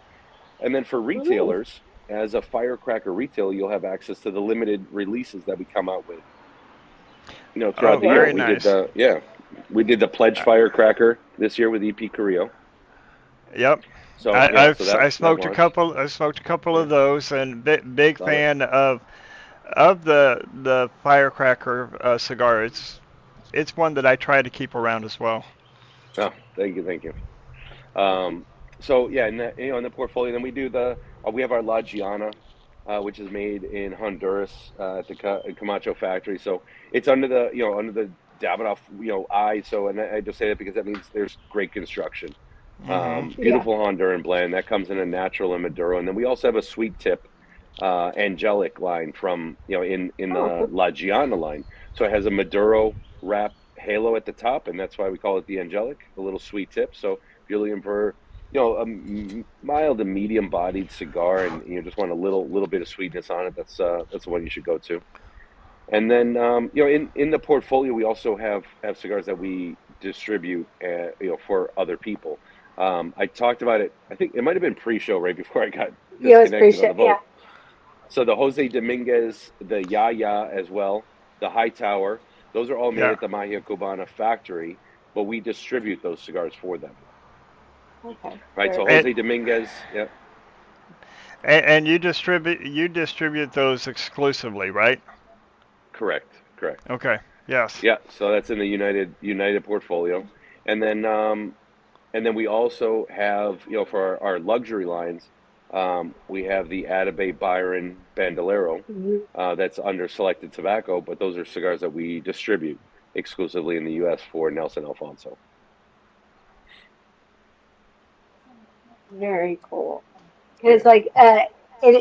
And then for Ooh. retailers, as a firecracker retailer, you'll have access to the limited releases that we come out with. You know, Oh, throughout the year, very Very. nice. we did the pledge Uh, firecracker this year with EP Carrillo. yep. So yeah, so I that smoked a launched. couple. I smoked a couple Yeah, of those, and big love it. fan of the firecracker cigar. It's one that I try to keep around as well. Oh, thank you. Um, so yeah, and that, you know, in the portfolio, then we do we have our La Giana, which is made in Honduras at the Camacho factory. So it's under the under the Davidoff eye. So and I just say that because that means there's great construction. Hmm. Yeah. Beautiful Honduran blend that comes in a natural and Maduro, and then we also have a sweet tip. Angelic line from in Oh, the cool. La Giana line, so it has a Maduro wrap halo at the top, and that's why we call it the Angelic, the little sweet tip. So if you're looking for a mild to medium bodied cigar and you just want a little bit of sweetness on it, that's the one you should go to. And then in the portfolio we also have cigars that we distribute for other people. I talked about it, I think it might have been pre-show right before I got Yeah, it's disconnected on the appreciate. Yeah. vote. So the Jose Dominguez, the Yaya as well, the High Tower, those are all made Yeah. at the Mahia Cubana factory, but we distribute those cigars for them. Okay. Right. Very So cool. And Jose Dominguez, yeah, and you distribute those exclusively, right? correct. Okay. Yes. Yeah, so that's in the United portfolio, and then we also have for our luxury lines, we have the Atabey Byron Bandolero, Mhm. that's under Selected Tobacco, but those are cigars that we distribute exclusively in the U.S. for Nelson Alfonso. Very cool. Because Yeah, like and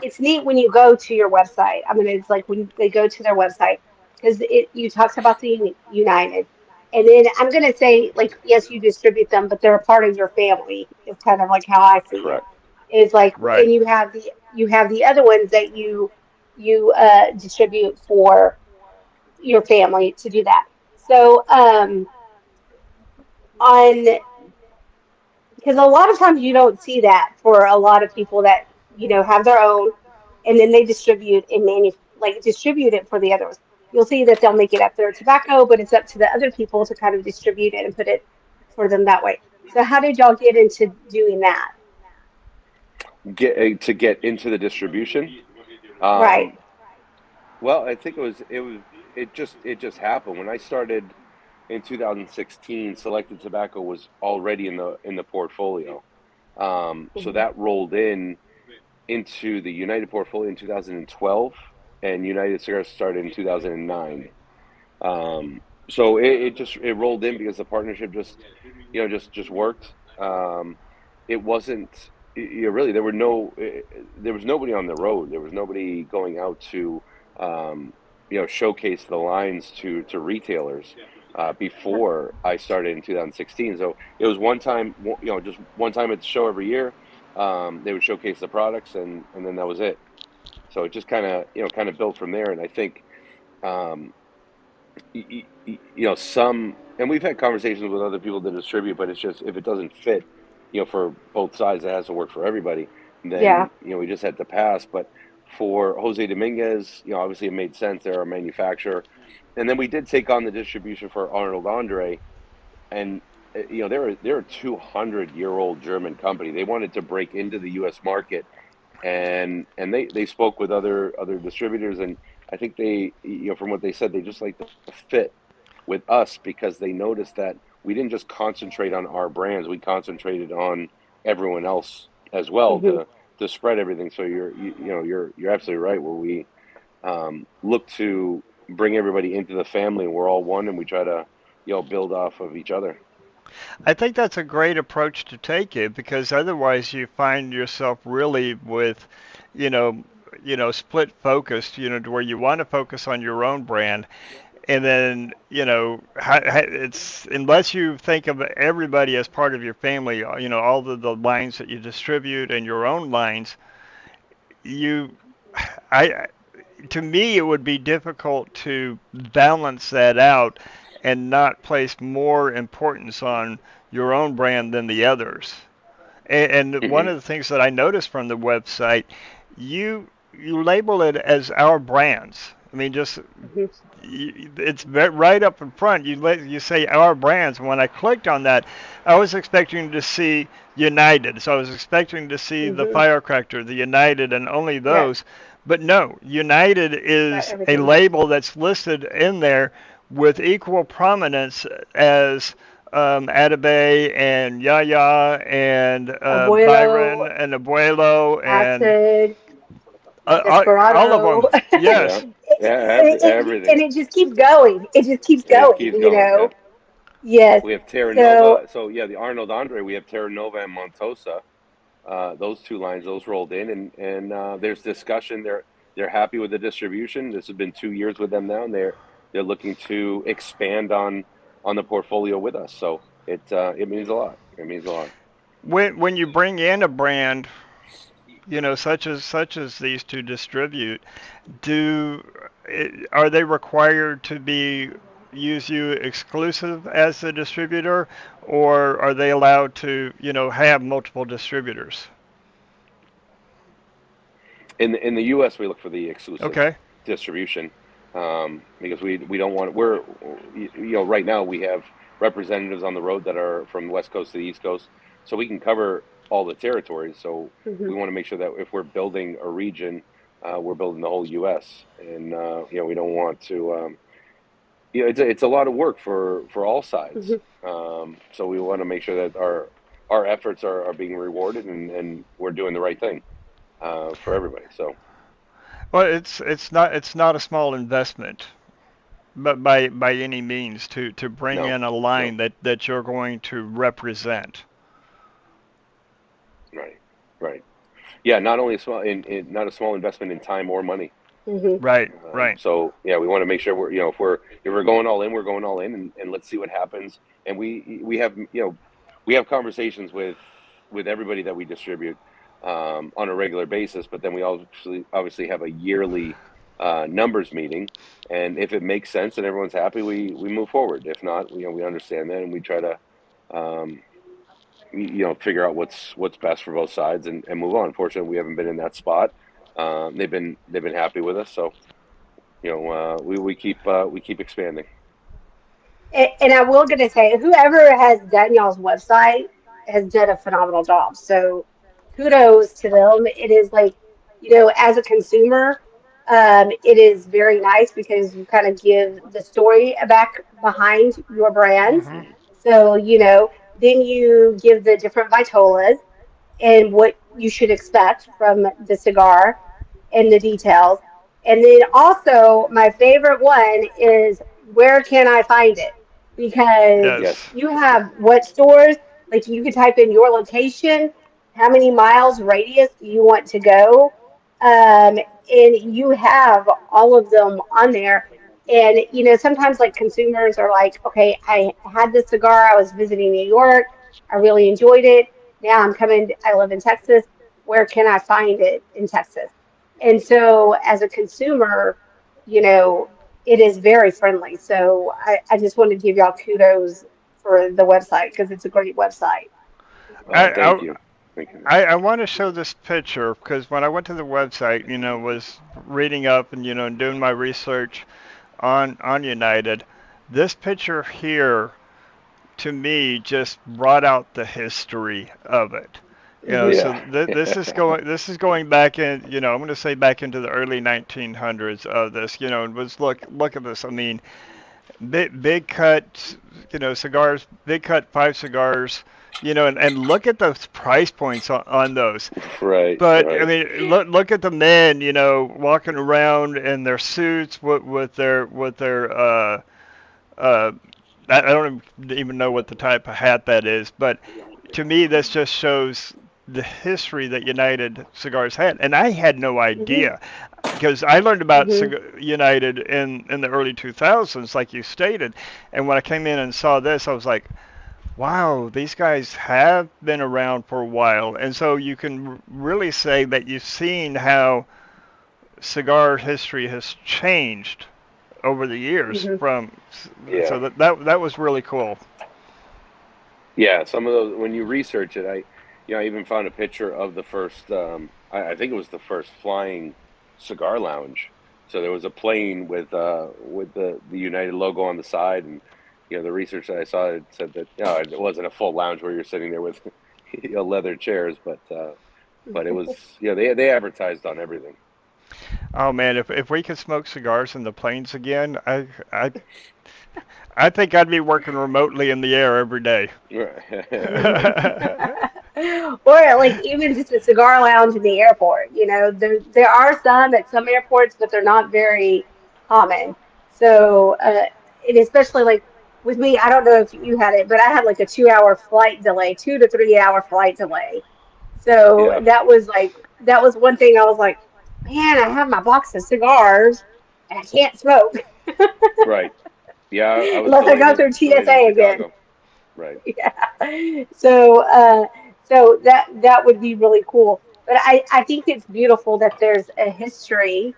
it's neat when you go to your website. I mean, it's like when they go to their website because it you talked about the United, and then I'm gonna say like yes, you distribute them, but they're a part of your family. Is kind of like how I see it. correct. Is like Right. and you have the other ones that you distribute for your family to do that. So on because a lot of times you don't see that for a lot of people that have their own and then they distribute and like distribute it for the others. You'll see that they'll make it up their tobacco, but it's up to the other people to kind of distribute it and put it for them that way. So how did y'all get into doing that? To get into the distribution. Right. Um, well, I think it just happened when I started in 2016. Selected Tobacco was already in the portfolio. So Mhm. that rolled into the United portfolio in 2012, and United Cigars started in 2009. So it rolled in because the partnership just worked. It wasn't really there was nobody on the road. There was nobody going out to showcase the lines to retailers before I started in 2016. So it was one time, just one time at the show every year. They would showcase the products, and then that was it. So it just kind of built from there. And I think um, some, and we've had conversations with other people that distribute, but it's just if it doesn't fit, for both sides, it has to work for everybody. Yeah. Then we just had to pass. But for Jose Dominguez, obviously it made sense. They're a manufacturer, and then we did take on the distribution for Arnold Andre, and they're a 200-year-old German company. They wanted to break into the U.S. market, and they spoke with other distributors, and I think they from what they said, they just like the fit with us because they noticed that we didn't just concentrate on our brands, we concentrated on everyone else as well Hmm. to spread everything. So you're absolutely right. Where we look to bring everybody into the family, and we're all one, and we try to build off of each other. I think that's a great approach to take it because otherwise you find yourself really with, you know, split focused, to where you want to focus on your own brand, and then, it's unless you think of everybody as part of your family, all of the lines that you distribute and your own lines, you, I, to me, it would be difficult to balance that out and not place more importance on your own brand than the others. And one Hmm. of the things that I noticed from the website, you label it as our brands. I mean, just Hmm. it's right up in front. You say our brands. When I clicked on that, I was expecting to see United. So I was expecting to see the Hmm. Firecracker, the United, and only Yeah, those. But no, United got is a everything. label that's listed in there with equal prominence as Atabey and Yaya and Byron Abuelo, and Abuelo and acid, all of desperado. them. Yeah, Yes. yeah, And everything. it just keeps going. It just keeps It going, keeps going. Yeah, Yes. we have Terra So, Nova. So yeah, the Arnold Andre. We have Terra Nova and Montosa. Those two lines, those rolled in, and there's discussion. They're happy with the distribution. This has been 2 years with them now, and they're looking to expand on the portfolio with us. So it means a lot. It means a lot. When you bring in a brand, such as these to distribute, do are they required to be use you exclusive as the distributor, or are they allowed to, have multiple distributors? In the U.S., we look for the exclusive Okay. distribution because we don't want we're right now we have representatives on the road that are from the West Coast to the East Coast, so we can cover all the territories. So mhm. we want to make sure that if we're building a region, we're building the whole U.S. and we don't want to. It's a lot of work for all sides. Mhm. So we want to make sure that our efforts are being rewarded and we're doing the right thing for everybody. So. Well, it's not a small investment, but by any means to bring No, in a no, line that you're going to represent. right, right. Yeah, not only a small, not a small investment in time or money. Mhm. Right, right. So yeah, we want to make sure if we're going all in, we're going all in, and let's see what happens. And we have we have conversations with everybody that we distribute on a regular basis. But then we obviously have a yearly numbers meeting, and if it makes sense and everyone's happy, we move forward. If not, we understand that and we try to um, figure out what's best for both sides and move on. Fortunately, we haven't been in that spot. They've been happy with us, so we keep expanding. And I will gonna say, whoever has done y'all's website has done a phenomenal job. So kudos to them. It is like, as a consumer, it is very nice because you kind of give the story back behind your brands. Hmm. So, then you give the different vitolas and what you should expect from the cigar and the details. And then also, my favorite one is where can I find it? Because Yes. Yes. you have what stores, like you could type in your location, how many miles radius do you want to go? And you have all of them on there. And, sometimes like consumers are like, okay, I had this cigar, I was visiting New York, I really enjoyed it. Now I'm coming, I live in Texas. Where can I find it in Texas? And so as a consumer, you know, it is very friendly. So I just want to give y'all kudos for the website because it's a great website. I Thank I, you. Thank you. I want to show this picture because when I went to the website, was reading up and doing my research on United, this picture here to me just brought out the history of it. Hmm. So Yeah. this is going back in, I'm going to say back into the early 1900s of this, and was look at this. I mean, big cut, cigars, big cut 5 cigars, and look at those price points on those. Right, But I right. mean, look at the men, walking around in their suits with their uh, I don't even know what the type of hat that is, but to me, this just shows the history that United Cigars had, and I had no Hmm. idea because I learned about Hmm. United in the early 2000s, like you stated, and when I came in and saw this, I was like, wow, these guys have been around for a while, and so you can really say that you've seen how cigar history has changed over the years Hmm. from Yeah, so that was really cool. yeah. Some of those, when you research it, I even found a picture of the first. I think it was the first flying cigar lounge. So there was a plane with the United logo on the side, and the research that I saw, it said that it wasn't a full lounge where you're sitting there with leather chairs, but it was, they advertised on everything. Oh man, if we could smoke cigars in the planes again, I think I'd be working remotely in the air every day. Right. Or like even just a cigar lounge in the airport. There are some at some airports, but they're not very common. So, and especially like with me, I don't know if you had it, but I had like a 2 hour flight delay, 2 to 3 hour flight delay. So Yeah, that was one thing I was like, man, I have my box of cigars and I can't smoke right. Yeah, I was unless I go through delayed in TSA again. Chicago. Right. Yeah. So that would be really cool. But I think it's beautiful that there's a history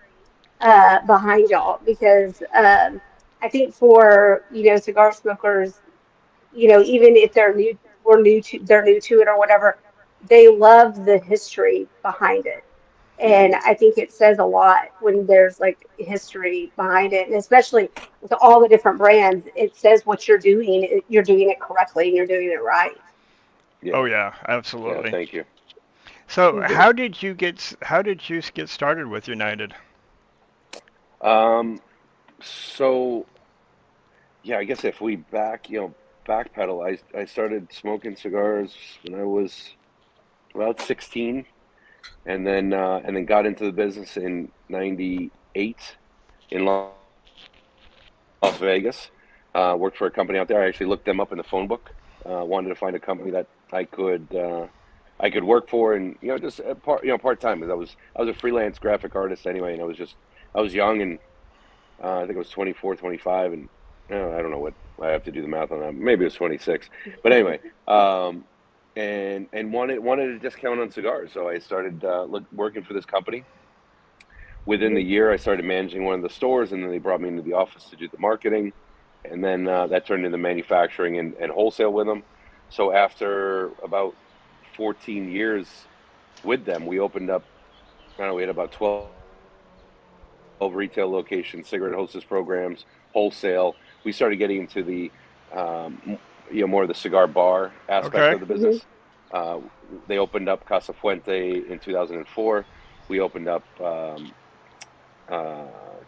behind y'all because I think for cigar smokers, even if they're new to it or whatever, they love the history behind it. And Hmm. I think it says a lot when there's like history behind it, and especially with all the different brands, it says what you're doing it correctly and you're doing it right. Yeah. Oh yeah, Yeah. absolutely. Thank you. So Hmm. how did you get started with United? Um. So yeah, I guess if we backpedal, I started smoking cigars when I was about 16, and then got into the business in '98 in Las Vegas. Worked for a company out there. I actually looked them up in the phone book. Wanted to find a company that I could work for, and just part time, because I was a freelance graphic artist anyway, and I was young, and I think it was 24, 25, and I don't know what I have to do the math on that. Maybe it was 26, but anyway, and wanted a discount on cigars, so I started working for this company. Within the Hmm. year, I started managing one of the stores, and then they brought me into the office to do the marketing, and then that turned into manufacturing and wholesale with them. So after about 14 years with them, we opened up. I don't know, we had about 12 retail locations, cigarette hostess programs, wholesale. We started getting into the more of the cigar bar aspect Okay. of the Hmm. business. Uh, they opened up Casa Fuente in 2004. We opened up uh,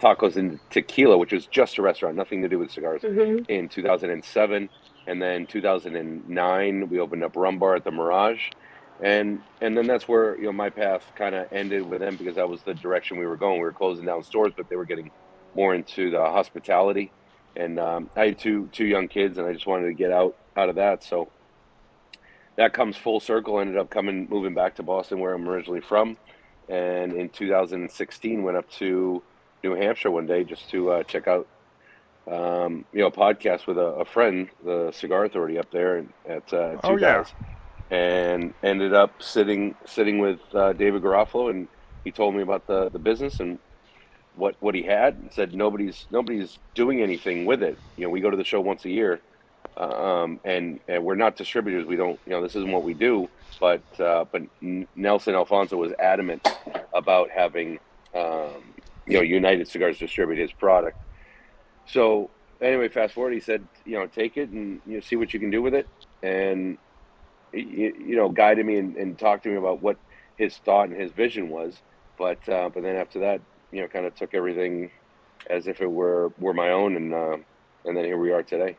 Tacos and Tequila, which was just a restaurant, nothing to do with cigars, Hmm. in 2007. And then 2009, we opened up Rum Bar at the Mirage. And then that's where my path kind of ended with them, because that was the direction we were going. We were closing down stores, but they were getting more into the hospitality. And I had two young kids, and I just wanted to get out of that. So that comes full circle. Ended up moving back to Boston, where I'm originally from, and in 2016 went up to New Hampshire one day just to check out a podcast with a friend, the Cigar Authority up there, and at Oh Two yeah. Guys, and ended up sitting with David Garofalo, and he told me about the business and what he had, and said nobody's doing anything with it. We go to the show once a year, and we're not distributors. We don't, this isn't what we do. But Nelson Alfonso was adamant about having United Cigars distribute his product. So anyway, fast forward, he said, take it and see what you can do with it, and guided me and talked to me about what his thought and his vision was. But then after that, kind of took everything as if it were my own, and and then here we are today.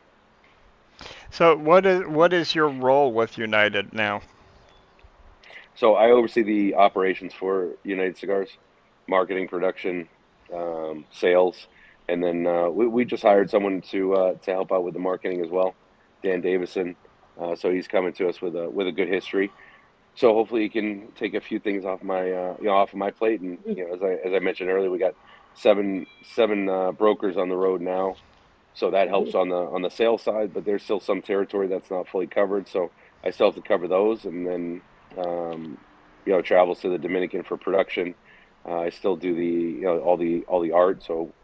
So what is your role with United now? So I oversee the operations for United Cigars, marketing, production, sales, and then we just hired someone to help out with the marketing as well, Dan Davison. So he's coming to us with a good history. So hopefully he can take a few things off my off of my plate. And as I mentioned earlier, we got seven brokers on the road now, so that helps on the sales side. But there's still some territory that's not fully covered, so I still have to cover those. And then um, travels to the Dominican for production. I still do the all the art. So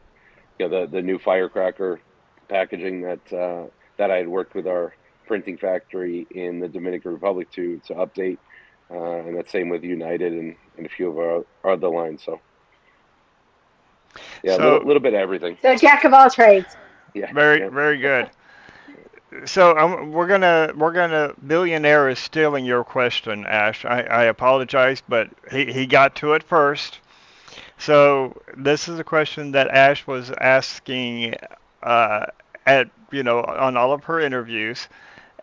the new firecracker packaging that I had worked with our printing factory in the Dominican Republic to update, and that's same with United and a few of our other lines. So yeah, a little So little bit of everything. So jack of all trades. Yeah, yeah. very good. So we're gonna billionaire is stealing your question, Ash. I apologize, but he got to it first. So this is a question that Ash was asking uh, at on all of her interviews,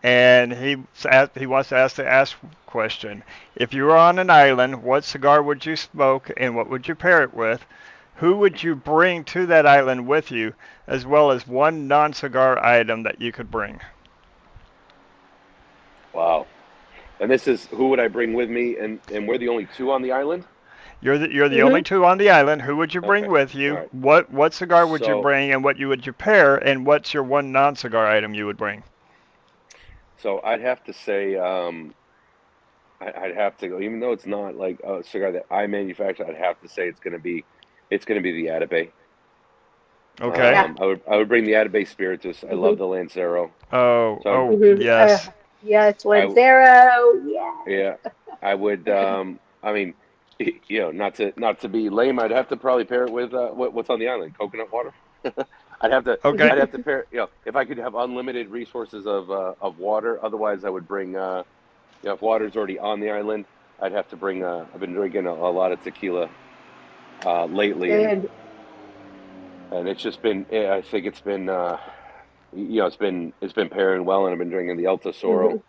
and he wants to ask the Ash question. If you were on an island, what cigar would you smoke, and what would you pair it with? Who would you bring to that island with you, as well as one non-cigar item that you could bring? Wow. And this is who would I bring with me? And we're the only two on the island. You're the only Hmm. two on the island. Who would you bring Okay. with All you? right. What cigar would you So bring, and what you would you pair, and what's your one non-cigar item you would bring? so I'd have to say I'd have to go, even though it's not like a cigar that I manufacture. I'd have to say it's gonna be the Atabey. Okay. Yeah. I would bring the Atabey Spiritus. I Hmm. love the Lancero. Oh, So oh, Hmm. yes. Yes, I Lancero. Yeah. yeah, I would. I mean, not to be lame, I'd have to probably pair it with what's on the island, coconut water. I'd have to Okay. I'd have to pair. If I could have unlimited resources of water. Otherwise, I would bring. If water's already on the island, I'd have to bring. I've been drinking a lot of tequila lately, and Good. and it's just been. I think it's been. It's been pairing well, and I've been drinking the El Hmm. Tesoro.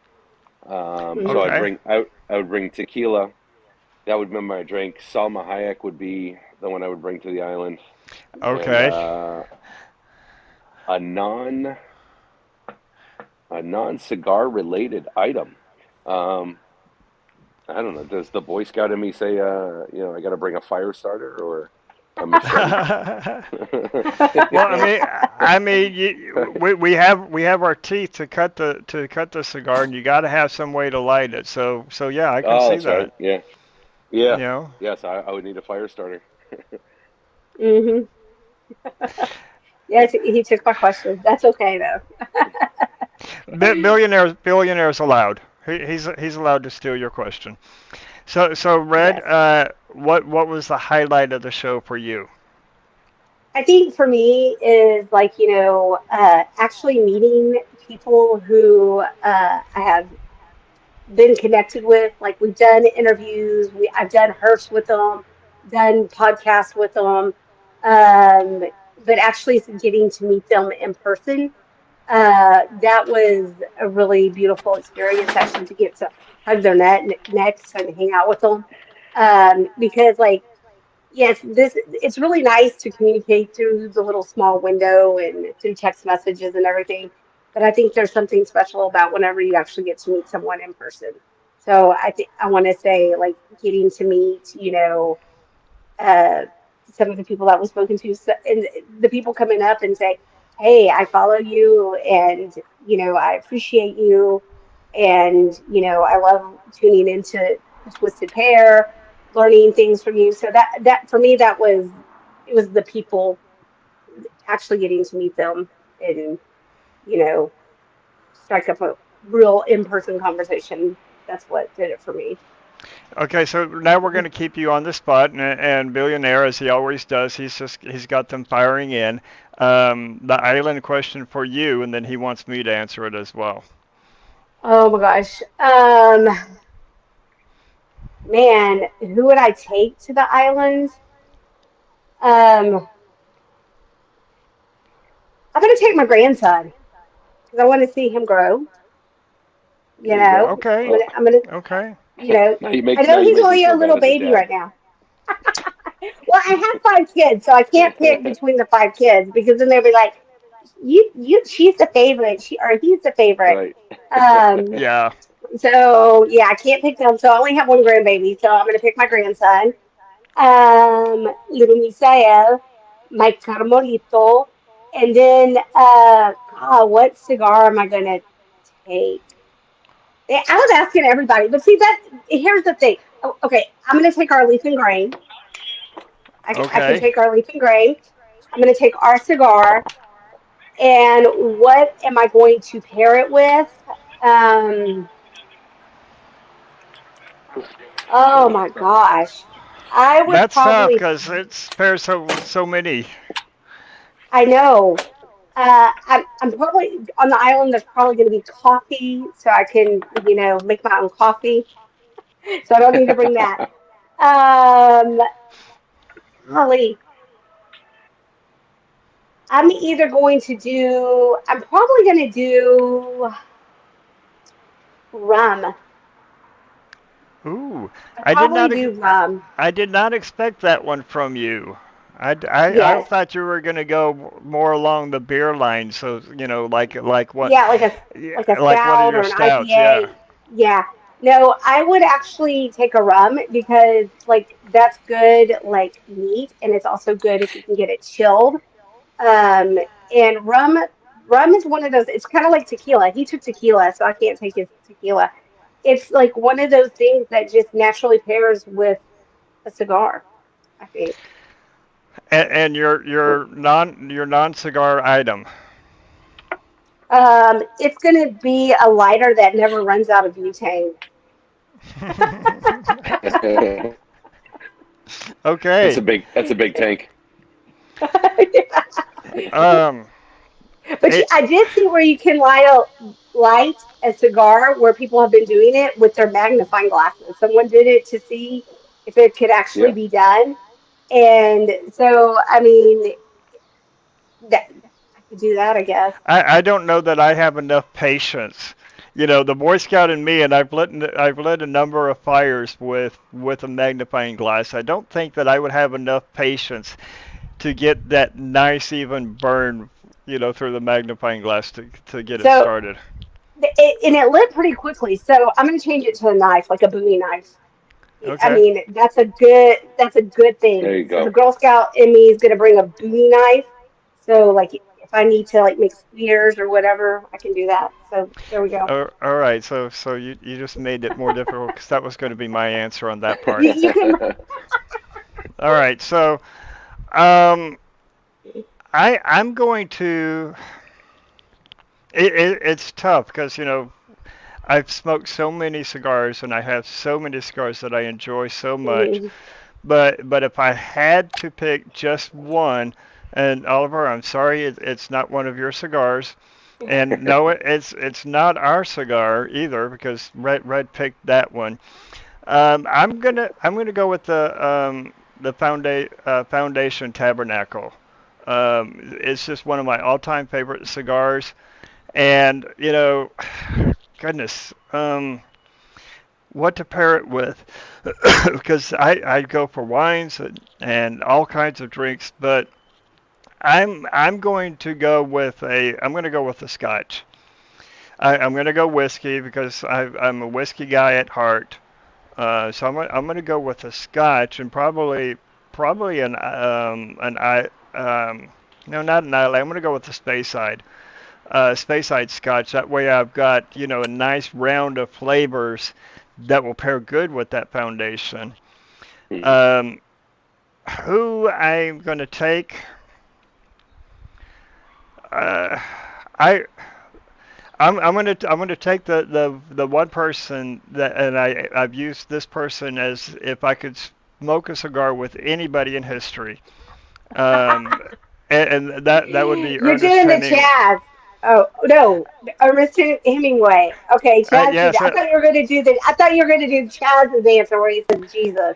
So Hmm. Okay. I would bring tequila. That would be my drink. Salma Hayek would be the one I would bring to the island, and Okay. a non a non cigar related item. Um, I don't know. Does the Boy Scout in me say, I got to bring a fire starter or a machete? Well, we have our teeth to cut the cigar, and you got to have some way to light it. So yeah, I can Oh, see that's right. that. Yeah, yeah, You know, yes. I would need a fire starter. Hmm. Yes, he took my question. That's okay though. billionaires allowed. He's allowed to steal your question. So Red, Yes. what was the highlight of the show for you? I think for me is like, actually meeting people who I have been connected with. Like we've done interviews, I've done herfs with them, done podcasts with them, um, but actually getting to meet them in person, that was a really beautiful experience. Actually, to get to hug their necks and hang out with them, because like yes, this it's really nice to communicate through the little small window and through text messages and everything. But I think there's something special about whenever you actually get to meet someone in person. So I think I want to say like getting to meet, uh, some of the people that was spoken to, and the people coming up and say, "Hey, I follow you, and I appreciate you, and I love tuning into Twisted Pair, learning things from you." So that for me, that was it was the people actually getting to meet them and you know strike up a real in-person conversation. That's what did it for me. Okay, so now we're going to keep you on the spot, and billionaire, as he always does, he's got them firing in. The island question for you, and then he wants me to answer it as well. Oh my gosh. Man, who would I take to the island? Um, I'm gonna take my grandson because I want to see him grow. You There you go. know, Okay. I'm gonna, Okay. you know, I Now know you he's make me only a feel bad little as a baby dad. right now. Well, I have five kids, so I can't pick between the five kids because then they'll be like, she's the favorite, she or he's the favorite. Right. Um, Yeah. so yeah, I can't pick them. So I only have one grandbaby, so I'm gonna pick my grandson, little Misael, my Carmelito, and then God, what cigar am I gonna take? Yeah, I was asking everybody, but see that here's the thing. Oh, okay, I'm gonna take our leaf and grain. I can Okay. take our leaf and grain. I'm gonna take our cigar, and what am I going to pair it with? Um, oh my gosh, I would That's tough probably. because it's pairs so many. I know. I'm probably on the island. There's probably going to be coffee, so I can, make my own coffee. So I don't need to bring that. Um, Holly, I'm probably going to do rum. Ooh, I'll I did probably not do rum. I did not expect that one from you. I Yes. thought you were gonna go more along the beer line, so like what, Yeah, yeah, like a like one of stout your or an stouts, yeah. IPA. Yeah. No, I would actually take a rum because like that's good like neat and it's also good if you can get it chilled. Um, and rum is one of those. It's kind of like tequila. He took tequila, so I can't take his tequila. It's like one of those things that just naturally pairs with a cigar, I think. And your non cigar item. It's gonna be a lighter that never runs out of butane. Okay. That's a big tank. Um. But It, I did see where you can light a cigar where people have been doing it with their magnifying glasses. Someone did it to see if it could actually Yeah. be done. And so, I mean, that I could do that, I guess. I don't know that I have enough patience. The Boy Scout in me, and I've lit a number of fires with a magnifying glass. I don't think that I would have enough patience to get that nice even burn, through the magnifying glass to get it So, started. and it lit pretty quickly. So I'm going to change it to a knife, like a Bowie knife. I Okay. mean, that's a good thing. There you So the go. Girl Scout in me is going to bring a Bowie knife. So like if I need to like make spears or whatever, I can do that. So there we go. All right. So you just made it more difficult because that was going to be my answer on that part. You can. All right. So um, I'm going to. It's tough because I've smoked so many cigars and I have so many cigars that I enjoy so much. Mhm. But if I had to pick just one, and Oliver, I'm sorry, it's not one of your cigars, and no, it's not our cigar either because Red picked that one. I'm gonna go with the Foundation Tabernacle. It's just one of my all-time favorite cigars, and goodness, what to pair it with because I go for wines and all kinds of drinks, but I'm going to go with a Scotch. I'm going to go whiskey because I'm a whiskey guy at heart. So I'm going to go with a Scotch and probably an I no, not an Islay. I'm going to go with the Speyside Scotch. That way I've got a nice round of flavors that will pair good with that foundation. Um, who I'm going to take? Uh, I I'm gonna take the one person that, and I've used this person as if I could smoke a cigar with anybody in history. Um, and that would be You're Ernest doing the Hemingway. Chaz. Oh no, Ernest Hemingway. Okay, Chaz did. Yes, I thought you were going to do the. I thought you were going to do Chaz's answer where he said Jesus.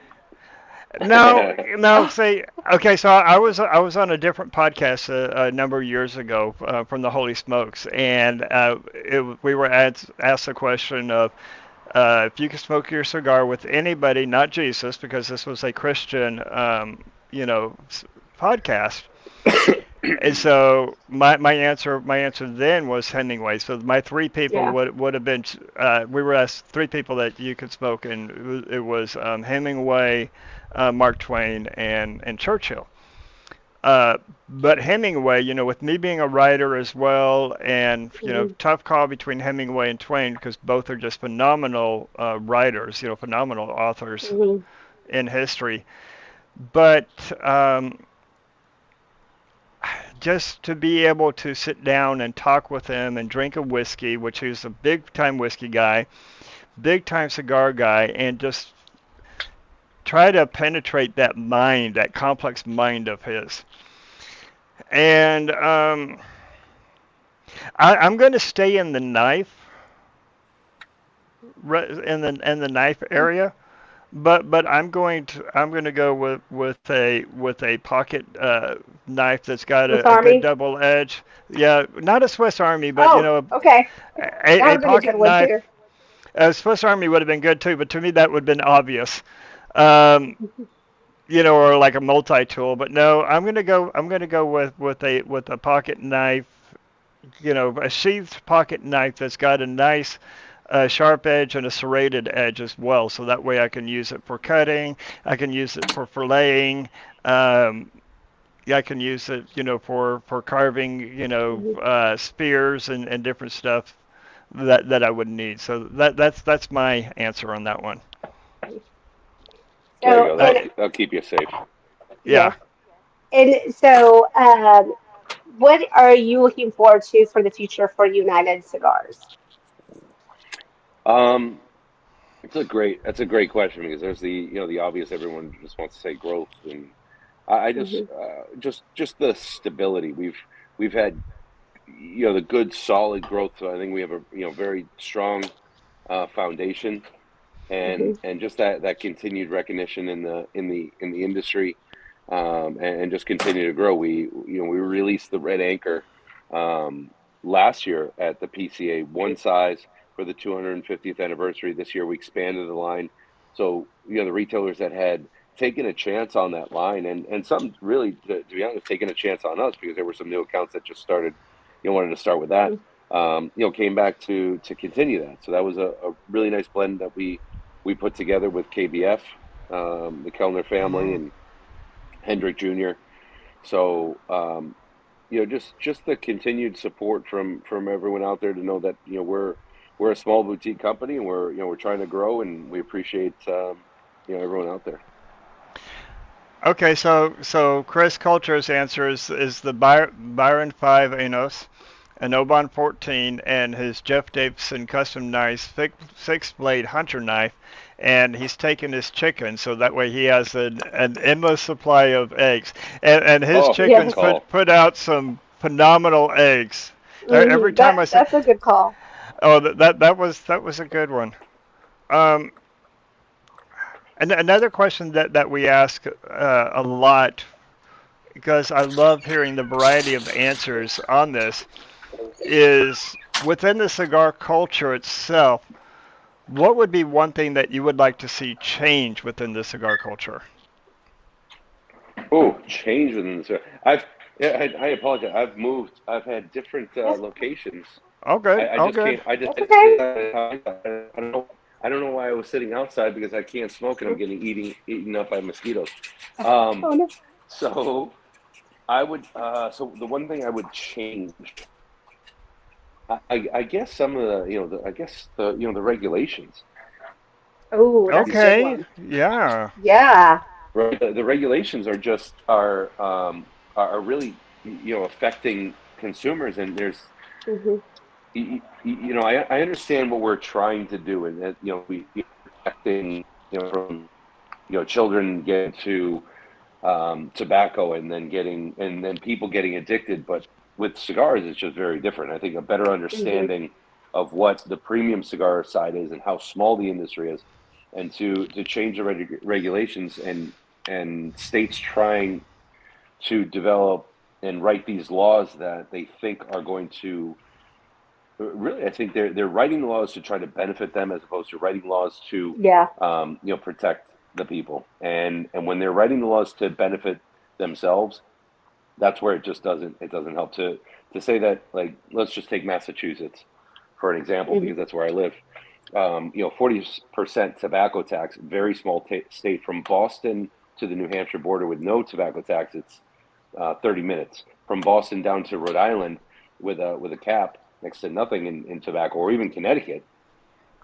No, no. See, okay. So I was on a different podcast a number of years ago from the Holy Smokes, and we were asked the question of if you could smoke your cigar with anybody, not Jesus, because this was a Christian, you know, podcast. And so my answer then was Hemingway. So my three people Yeah. would have been we were asked three people that you could smoke, and it was Hemingway, Mark Twain, and Churchill. Uh, but Hemingway, with me being a writer as well, and Hmm. tough call between Hemingway and Twain because both are just phenomenal writers, phenomenal authors Hmm. in history. But just to be able to sit down and talk with him and drink a whiskey, which he's a big time whiskey guy, big time cigar guy, and just try to penetrate that mind, that complex mind of his. And I'm going to stay in the knife, in the knife area, but I'm going to go with a pocket knife that's got Swiss a good Army. double edge. Yeah, not a Swiss Army, but Oh, okay. That a would have been a good pocket one knife. too. A Swiss Army would have been good too, but to me that would have been obvious. Um, or like a multi-tool. But no, I'm gonna go with a pocket knife. A sheathed pocket knife that's got a nice sharp edge and a serrated edge as well. So that way I can use it for cutting. I can use it for filleting. Um, yeah, I can use it, for carving, Mhm. spears and different stuff that I would need. So that's my answer on that one. There you So, go. Uh, That'll keep you safe. yeah. yes. And so, what are you looking forward to for the future for United Cigars? Um, that's a great question because there's the obvious. Everyone just wants to say growth, and I just Hmm. just the stability. We've had the good solid growth. So I think we have a very strong foundation, and Hmm. just that continued recognition in the industry, and just continue to grow. We released the Red Anchor um, last year at the PCA, one size for the 250th anniversary. This year we expanded the line, so the retailers that had taken a chance on that line, and some really, to be honest, taking a chance on us because there were some new accounts that just started, wanted to start with that. Came back to continue that. So that was a really nice blend that we put together with KBF, the Kellner family, Mhm. and Hendrick Jr. So just the continued support from everyone out there to know that we're a small boutique company and we're trying to grow, and we appreciate everyone out there. Okay, so Chris Culture's answer is the Byron 5 Enos, an Oban 14, and his Jeff Davidson custom nice six blade hunter knife, and he's taken his chicken so that way he has an endless supply of eggs, and his Oh, good chickens Yes. call. put out some phenomenal eggs. Every Hmm. time I say, That's a good call. oh, that was a good one. Um, and another question that we ask a lot because I love hearing the variety of answers on this is within the cigar culture itself, what would be one thing that you would like to see change within the cigar culture? Oh, change within the I've yeah, I apologize. I've moved. I've had different That's locations. Oh, good. I Oh, just good. can't. I just that's okay. I don't know. I don't know why I was sitting outside because I can't smoke and I'm getting eaten up by mosquitoes. Um, Oh no. so I would. So the one thing I would change, I guess some of the I guess the regulations. Oh, that's a good Okay. one. Yeah. Yeah. Right. The regulations are really affecting consumers, and Hmm. I understand what we're trying to do, and that we protecting from children getting to tobacco and then people getting addicted, but with cigars it's just very different. I think a better Hmm. understanding of what the premium cigar side is and how small the industry is, and to change the regulations, and and states trying to develop and write these laws that they think are going to really, I think they're writing laws to try to benefit them as opposed to writing laws to Yeah. protect the people. And when they're writing the laws to benefit themselves, that's where it doesn't help to say that, like, let's just take Massachusetts for an example Hmm. because that's where I live. 40% tobacco tax, very small state from Boston to the New Hampshire border with no tobacco tax. It's 30 minutes from Boston down to Rhode Island with a cap next to nothing in tobacco, or even Connecticut.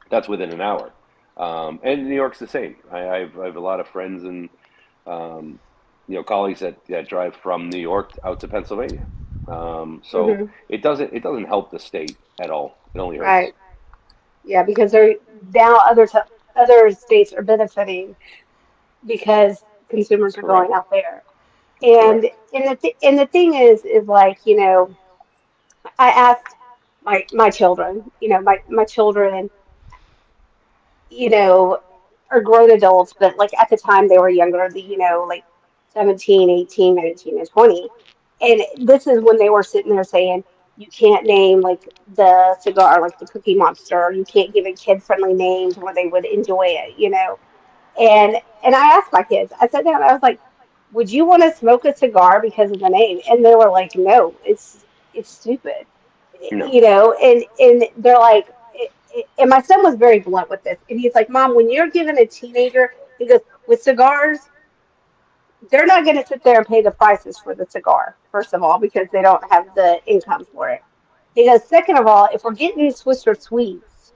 That's within an hour. And New York's the same. I have a lot of friends and um, colleagues that drive from New York out to Pennsylvania. So Hmm. it doesn't help the state at all. It only hurts. Right. Yeah, because they're now other states are benefiting because consumers are going Correct. out there. And Correct. and the thing is like, I asked my children, my children, you know, are grown adults, but like at the time they were younger, like 17, 18, 19, and 20. And this is when they were sitting there saying, you can't name like the cigar, like the Cookie Monster. You can't give it kid-friendly names where they would enjoy it. And I asked my kids, I sat down, I was like, would you want to smoke a cigar because of the name? And they were like, no, it's stupid. No. And they're like, and my son was very blunt with this. And he's like, Mom, when you're giving a teenager, he goes, with cigars, they're not going to sit there and pay the prices for the cigar, first of all, because they don't have the income for it. He goes, second of all, if we're getting Swiss or Sweets,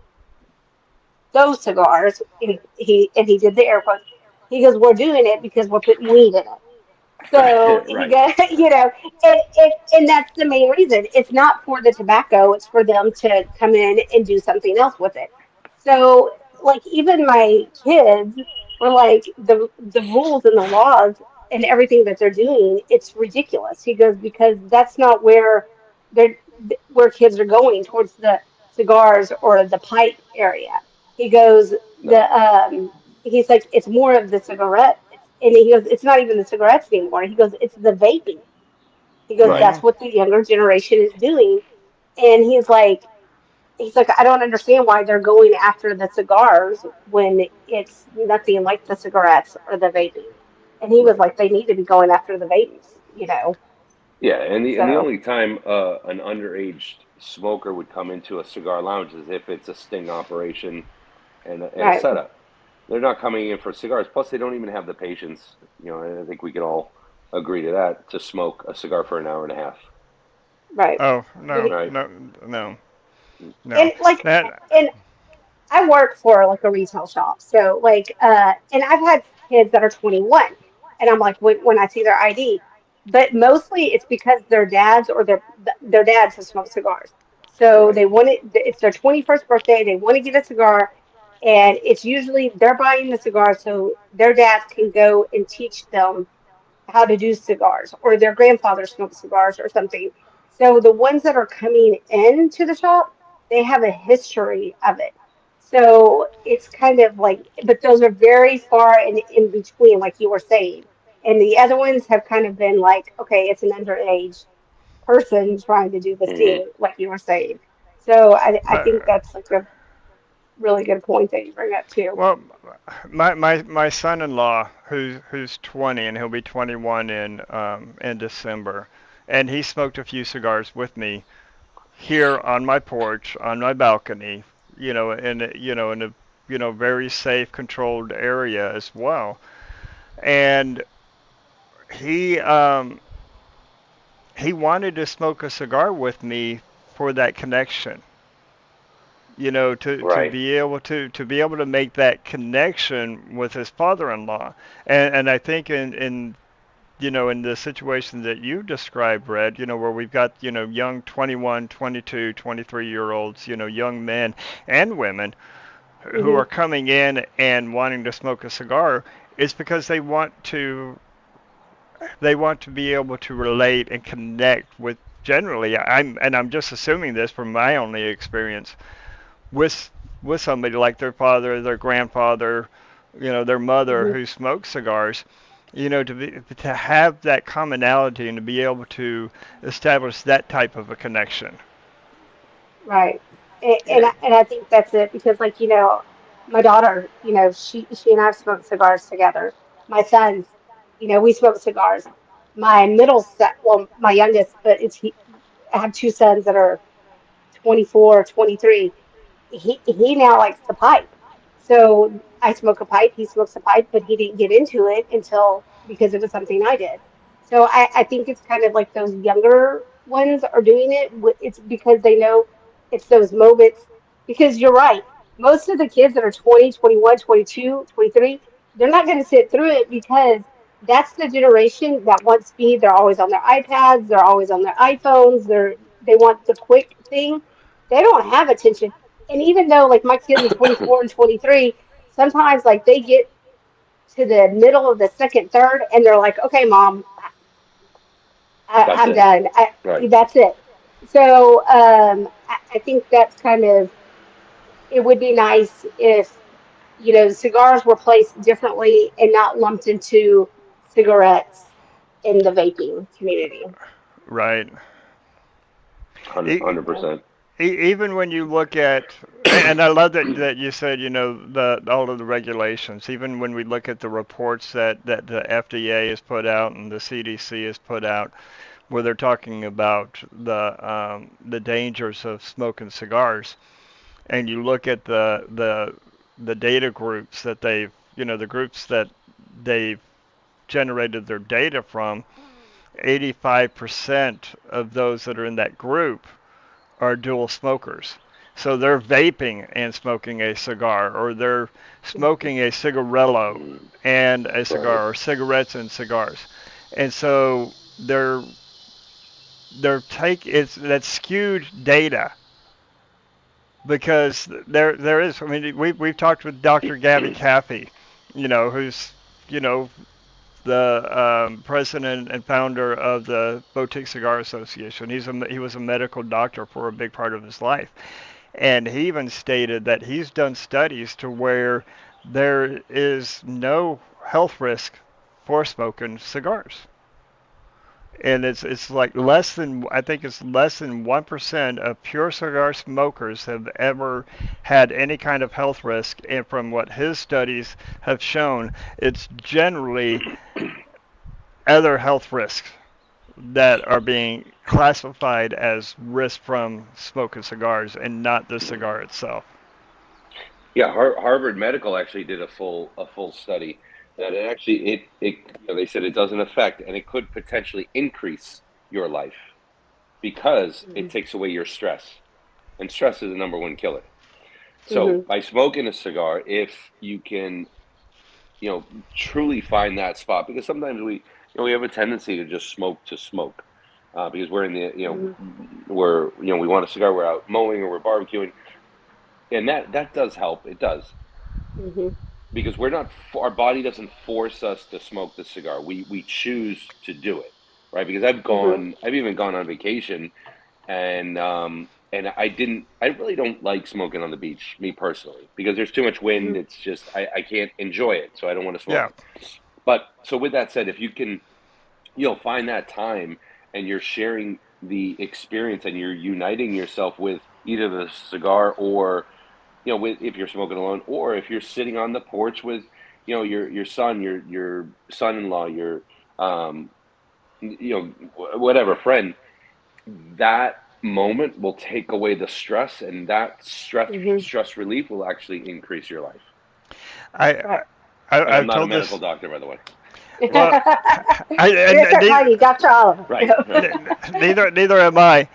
those cigars, and he did the air quotes. He goes, we're doing it because we're putting weed in it. So he Right. goes, and that's the main reason. It's not for the tobacco; it's for them to come in and do something else with it. So, like, even my kids were like, the rules and the laws and everything that they're doing, it's ridiculous. He goes, because that's not they're where kids are going towards the cigars or the pipe area. He goes, No. he's like, it's more of the cigarette. And he goes, it's not even the cigarettes anymore. He goes, it's the vaping. He goes, Right. that's Mhm. what the younger generation is doing. And he's like, I don't understand why they're going after the cigars when it's nothing like the cigarettes or the vaping. And he was Right. like, they need to be going after the vapes. Yeah, and the So, only time an underage smoker would come into a cigar lounge is if it's a sting operation and a right, setup. They're not coming in for cigars. Plus, they don't even have the patience. And I think we can all agree to that, to smoke a cigar for an hour and a half. right. Oh, no, Right. no, no, no. And like, That and I work for like a retail shop. So like and I've had kids that are 21 and I'm like when I see their ID, but mostly it's because their dads or their dads have smoked cigars. So Right. they want it, it's their 21st birthday, they want to get a cigar, and it's usually they're buying the cigar so their dads can go and teach them how to do cigars, or their grandfather smoked cigars or something. So the ones that are coming into the shop, they have a history of it. So it's kind of like, but those are very far in between, like you were saying. And the other ones have kind of been like, okay, it's an underage person trying to do this Hmm. thing, like you were saying. So I think but that's like a really good point that you bring up too. well, my son-in-law who's 20 and he'll be 21 in December, and he smoked a few cigars with me here on my porch on my balcony, in a very safe, controlled area as well. And he he wanted to smoke a cigar with me for that connection. To Right. be able to make that connection with his father-in-law, and I think in the situation that you described, Red, where we've got young 21, 22, 23-year olds, young men and women who Hmm. are coming in and wanting to smoke a cigar, is because they want to be able to relate and connect with, generally, I'm just assuming this from my only experience with somebody like their father, their grandfather, their mother Hmm. who smokes cigars. to have that commonality and to be able to establish that type of a connection. Right. Yeah. And I think that's it because, like, my daughter, she and I smoke cigars together. My sons, we smoke cigars. My middle son, well, my youngest, but I have two sons that are 24, 23. He now likes to pipe. So I smoke a pipe, he smokes a pipe, but he didn't get into it until because it was something I did. So I think it's kind of like those younger ones are doing it. It's because they know it's those moments. Because you're right. Most of the kids that are 20, 21, 22, 23, they're not going to sit through it because that's the generation that wants speed. They're always on their iPads, they're always on their iPhones, they want the quick thing. They don't have attention. And even though like my kids are 24 and 23, sometimes like they get to the middle of the second, third, and they're like, "Okay, mom, That's I'm it. done. Right. That's it." So I think that's kind of it would be nice if cigars were placed differently and not lumped into cigarettes in the vaping community. Right. E- 100%. Even when you look at, and I love that you said, the all of the regulations. Even when we look at the reports that the FDA has put out and the CDC has put out, where they're talking about the dangers of smoking cigars, and you look at the data groups that the groups that they've generated their data from, 85% of those that are in that group are dual smokers. So they're vaping and smoking a cigar, or they're smoking a cigarello Mm, and a right. cigar, or cigarettes and cigars. And so they're take it's that skewed data because there is. I mean, we've talked with Dr. Gabby Caffey, who's you know the president and founder of the Boutique Cigar Association. He was a medical doctor for a big part of his life, and he even stated that he's done studies to where there is no health risk for smoking cigars. And it's like less than I think it's less than 1% of pure cigar smokers have ever had any kind of health risk. And from what his studies have shown, it's generally other health risks that are being classified as risk from smoking cigars and not the cigar itself. Yeah, Harvard Medical actually did a full study that it actually they said it doesn't affect and it could potentially increase your life because it Hmm. takes away your stress, and stress is the number one killer. So Hmm. by smoking a cigar, if you can, truly find that spot, because sometimes we have a tendency to smoke, because we're in the, Hmm. we want a cigar, we're out mowing or we're barbecuing, and that does help. It does Hmm. because we're not our body doesn't force us to smoke the cigar. We choose to do it, right? Because Hmm. I've even gone on vacation and I really don't like smoking on the beach, me personally, because there's too much wind. Hmm. It's just I can't enjoy it, so I don't want to smoke Yeah, it. But so with that said, if you can, find that time and you're sharing the experience and you're uniting yourself with either the cigar or if you're smoking alone, or if you're sitting on the porch with, your son, your son-in-law, your um, whatever friend, that moment will take away the stress, and that Hmm. stress relief will actually increase your life. I, Right. And I'm I've not a told medical this. doctor, by the way. We're Well, gonna start calling you Dr. Oliver. Right, right. neither am I.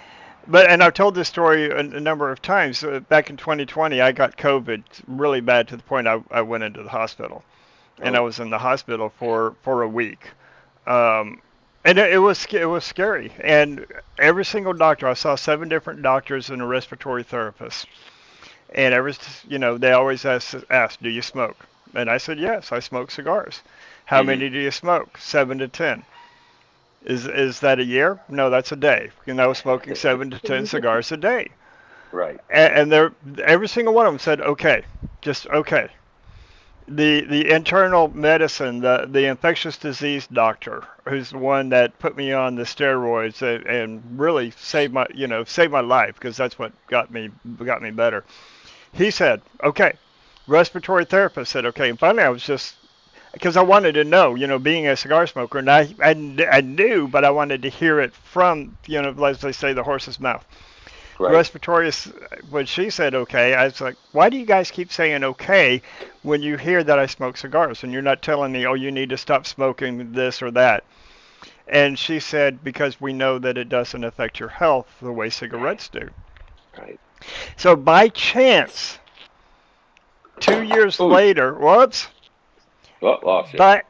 But and I've told this story a number of times. Back in 2020, I got COVID really bad to the point I went into the hospital, and I Oh, was in the hospital for a week. Um, and it was scary. And every single doctor, I saw 7 different doctors and a respiratory therapist, and they always ask, do you smoke? And I said yes, I smoke cigars. How hmm, many do you smoke? 7 to 10. Is that a year? No, that's a day. Smoking 7 to 10 cigars a day. right, And every single one of them said okay, just okay. the internal medicine, the infectious disease doctor, who's the one that put me on the steroids and really saved my life because that's what got me better. He said, okay, respiratory therapist said, okay, and finally I was just because I wanted to know, being a cigar smoker, and I knew, but I wanted to hear it from, as they say, the horse's mouth. Right. Respiratory, when she said okay, I was like, why do you guys keep saying okay when you hear that I smoke cigars and you're not telling me, oh, you need to stop smoking this or that? And she said, because we know that it doesn't affect your health the way Right. cigarettes do. Right. So by chance, 2 years Oh, later, whoops, lost you. by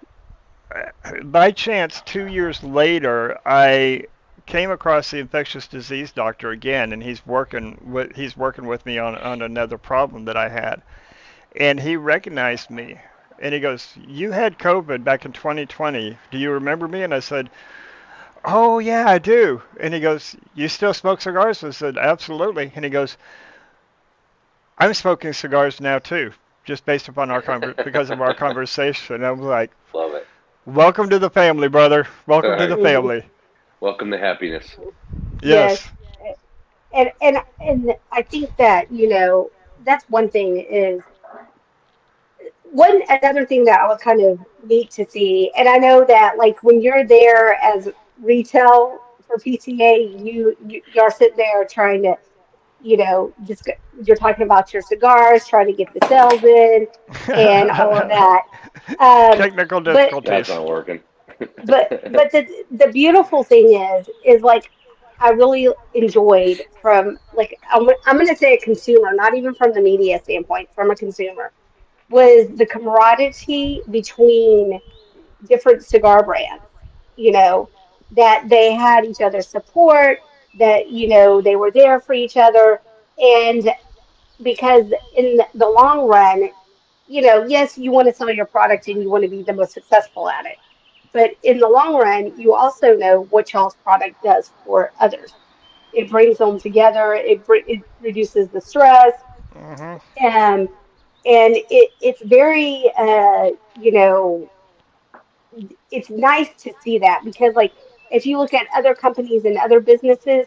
by chance, 2 years later, I came across the infectious disease doctor again, and he's working with me on another problem that I had, and he recognized me, and he goes, "You had COVID back in 2020. Do you remember me?" And I said, "Oh yeah, I do." And he goes, "You still smoke cigars?" I said, "Absolutely." And he goes, "I'm smoking cigars now too." Just based upon because of our conversation, I'm like, Love it. welcome to the family, brother. All Welcome to the right. Mhm. family. Welcome to happiness. Yes. Yes. And I think that, that's one thing is one another thing that I was kind of neat to see. And I know that like when you're there as retail for PCA, you're sitting there trying to, just you're talking about your cigars, trying to get the sales in and all of that. Um, Technical but That's difficulties. not working. but the beautiful thing is like I really enjoyed from like I'm going to say a consumer, not even from the media standpoint, from a consumer, was the camaraderie between different cigar brands. You know that they had each other's support, that they were there for each other, and because in the long run, yes, you want to sell your product and you want to be the most successful at it. But in the long run, you also know what y'all's product does for others. It brings them together. It reduces the stress, Hmm. and it's very it's nice to see that because like if you look at other companies and other businesses,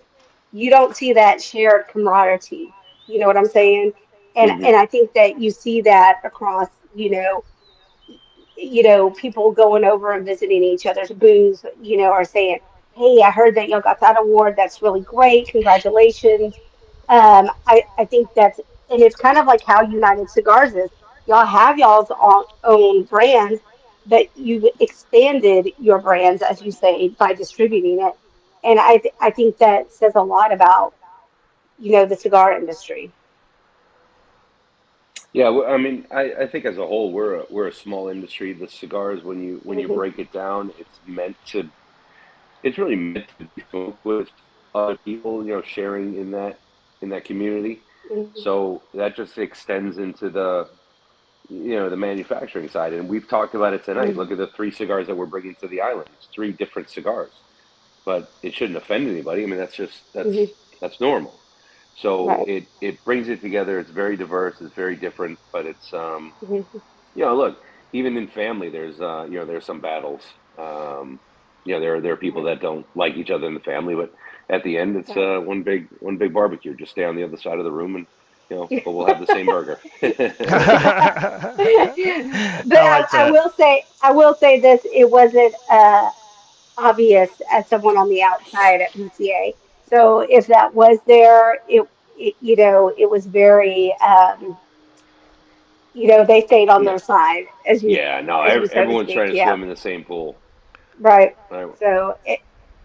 you don't see that shared camaraderie. You know what I'm saying? And Hmm. and I think that you see that across, people going over and visiting each other's booths, are saying, "Hey, I heard that y'all got that award. That's really great. Congratulations." I think and it's kind of like how United Cigars is. Y'all have y'all's own brands, but you've expanded your brands, as you say, by distributing it. And I think that says a lot about, the cigar industry. Yeah, I mean, I think as a whole, we're a small industry. The cigars, when you Hmm. break it down, it's really meant to be smoked with other people, sharing in that community. Hmm. So that just extends into the manufacturing side. And we've talked about it tonight. Hmm. Look at the three cigars that we're bringing to the island. It's three different cigars, but it shouldn't offend anybody. I mean, Hmm. that's normal. So Right. it brings it together. It's very diverse. It's very different, but it's. Hmm. Look, even in family, there's some battles. Um, there are people Right. that don't like each other in the family, but at the end, it's Right. one big barbecue. Just stay on the other side of the room, and but we'll have the same burger. But I like I that. will say this: it wasn't obvious as someone on the outside at PCA. So if that was there, it was very, they stayed on Yeah, their side, yeah. No, so to everyone's speak. trying to Yeah. swim in the same pool. Right. Right? So,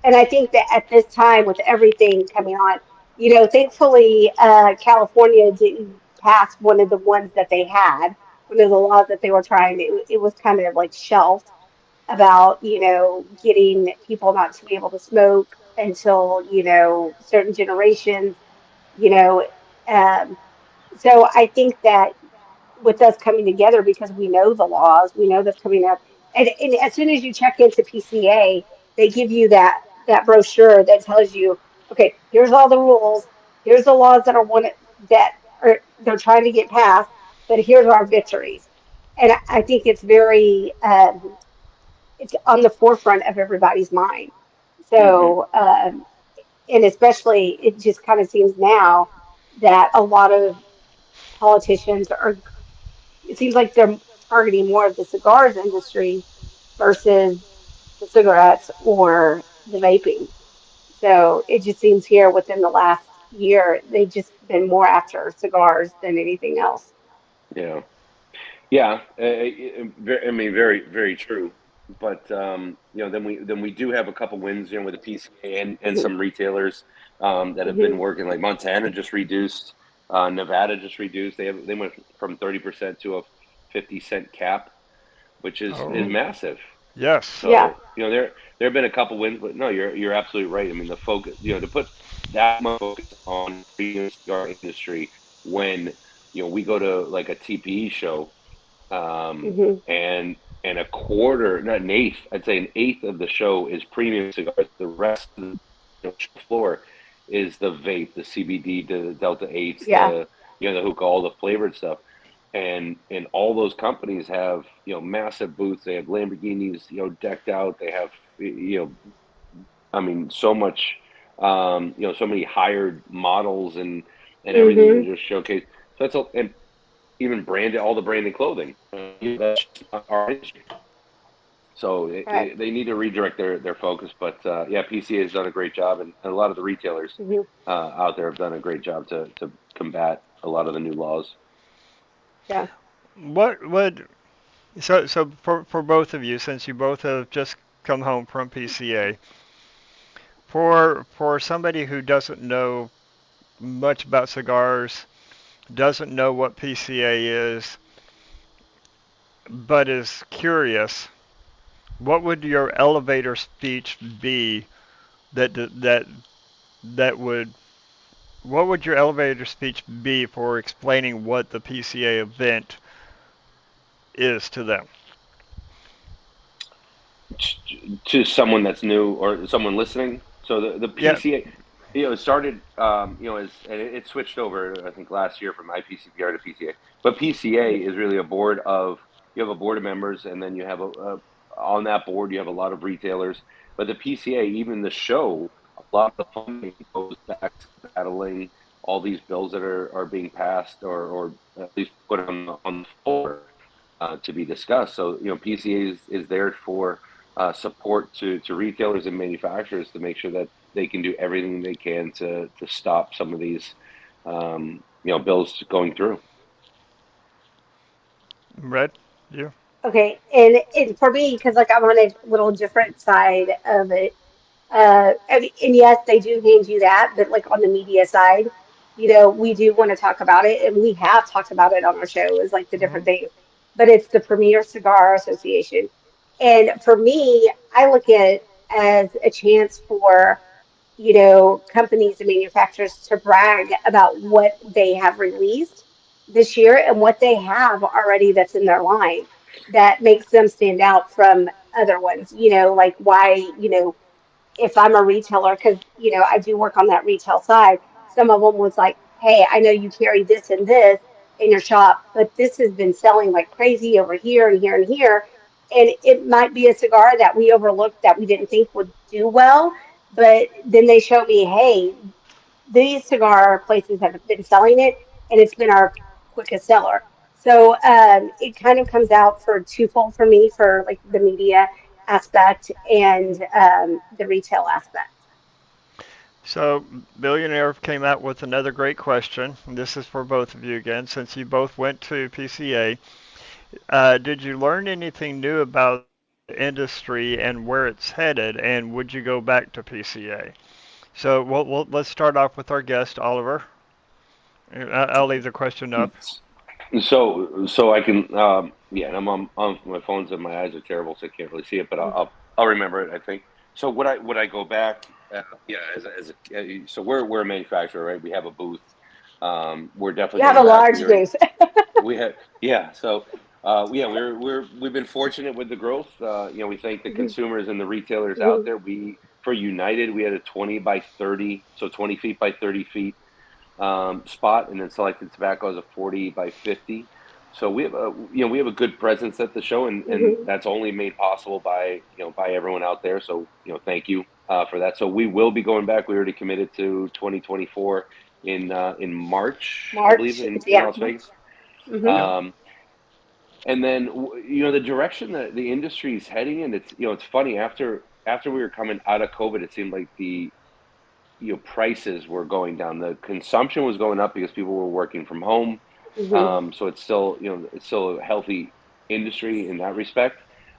and I think that at this time, with everything coming on, thankfully, California didn't pass one of the ones that they had, one of the laws that they were trying to, it was kind of like shelved about, getting people not to be able to smoke until, certain generations, you know. Um, so I think that with us coming together because we know the laws, we know that's coming up. And as soon as you check into PCA, they give you that brochure that tells you, okay, here's all the rules, here's the laws that are they're trying to get passed, but here's our victories. and I think it's very it's on the forefront of everybody's mind. Hmm. So, and especially it just kind of seems now that a lot of politicians are, it seems like they're targeting more of the cigars industry versus the cigarettes or the vaping. So it just seems here within the last year, they've just been more after cigars than anything else. Yeah. Yeah, I mean, very, very true. But then we do have a couple wins, with the PCA and Hmm. some retailers that have Hmm. been working. Like Montana just reduced, Nevada just reduced. They went from 30% to a 50-cent cap, which is Oh, Hmm. massive. yes. Yeah. So there have been a couple wins, but no, you're absolutely right. I mean, the focus, to put that much focus on premium cigar industry when we go to like a TPE show, um, Hmm. and a quarter, not an eighth, I'd say an eighth of the show is premium cigars. The rest of the show floor is the vape, the CBD, the Delta Eights, Yeah. the hookah, all the flavored stuff. And all those companies have massive booths. They have Lamborghinis decked out. They have I mean so much so many hired models and everything to Hmm. just showcase. So and even branded, all the branded clothing. That's just not our industry. So Right. they need to redirect their focus. But yeah, PCA has done a great job, and a lot of the retailers Hmm. out there have done a great job to combat a lot of the new laws. Yeah. What would so for both of you, since you both have just come home from PCA, for somebody who doesn't know much about cigars, doesn't know what PCA is, but is curious, what would your elevator speech be that that would what would your elevator speech be for explaining what the PCA event is to them? To someone that's new or someone listening. So the Yeah. PCA, it started, as and it switched over, I think, last year from IPCPR to PCA. But PCA is really a board of you have a board of members, and then you have a on that board you have a lot of retailers. But the PCA, even the show, a lot of the funding goes back to battling all these bills that are being passed or at least put on the floor to be discussed. So PCA is there for support to retailers and manufacturers to make sure that they can do everything they can to stop some of these bills going through. Red, you? Okay. And for me, because like I'm on a little different side of it, I mean, and yes, they do hand you that, but like on the media side, we do want to talk about it, and we have talked about it on our show, is like the different Hmm. things. But it's the Premier Cigar Association, and for me, I look at it as a chance for companies and manufacturers to brag about what they have released this year and what they have already that's in their line that makes them stand out from other ones. Like why, if I'm a retailer, because I do work on that retail side, some of them was like, "Hey, I know you carry this and this in your shop, but this has been selling like crazy over here and here and here." And it might be a cigar that we overlooked that we didn't think would do well, but then they show me, "Hey, these cigar places have been selling it, and it's been our quickest seller." So it kind of comes out for twofold for me for like the media aspect and the retail aspect. So, Billionaire came out with another great question. This is for both of you again, since you both went to PCA. Did you learn anything new about the industry and where it's headed, and would you go back to PCA? So, let's start off with our guest, Oliver. I'll leave the question up. So I can, yeah, and I'm on my phones and my eyes are terrible, so I can't really see it, but I'll remember it, I think. So would I go back? Yeah, so we're a manufacturer, right? We have a booth. We're definitely You have going a back. large booth. We have yeah. So yeah, we've been fortunate with the growth. We thank the consumers and the retailers out there. For United, we had a 20 by 30, so 20 feet by 30 feet spot, and then Selected Tobacco has a 40 by 50. So we have a good presence at the show, and Hmm. that's only made possible by by everyone out there. So thank you for that. So we will be going back. We already committed to 2024 in March, I believe, March. in Yeah. Las Vegas. Hmm. Yeah. Um, and then the direction that the industry is heading in, it's funny, after we were coming out of COVID, it seemed like the prices were going down, the consumption was going up because people were working from home. Hmm. So it's still it's still a healthy industry in that respect.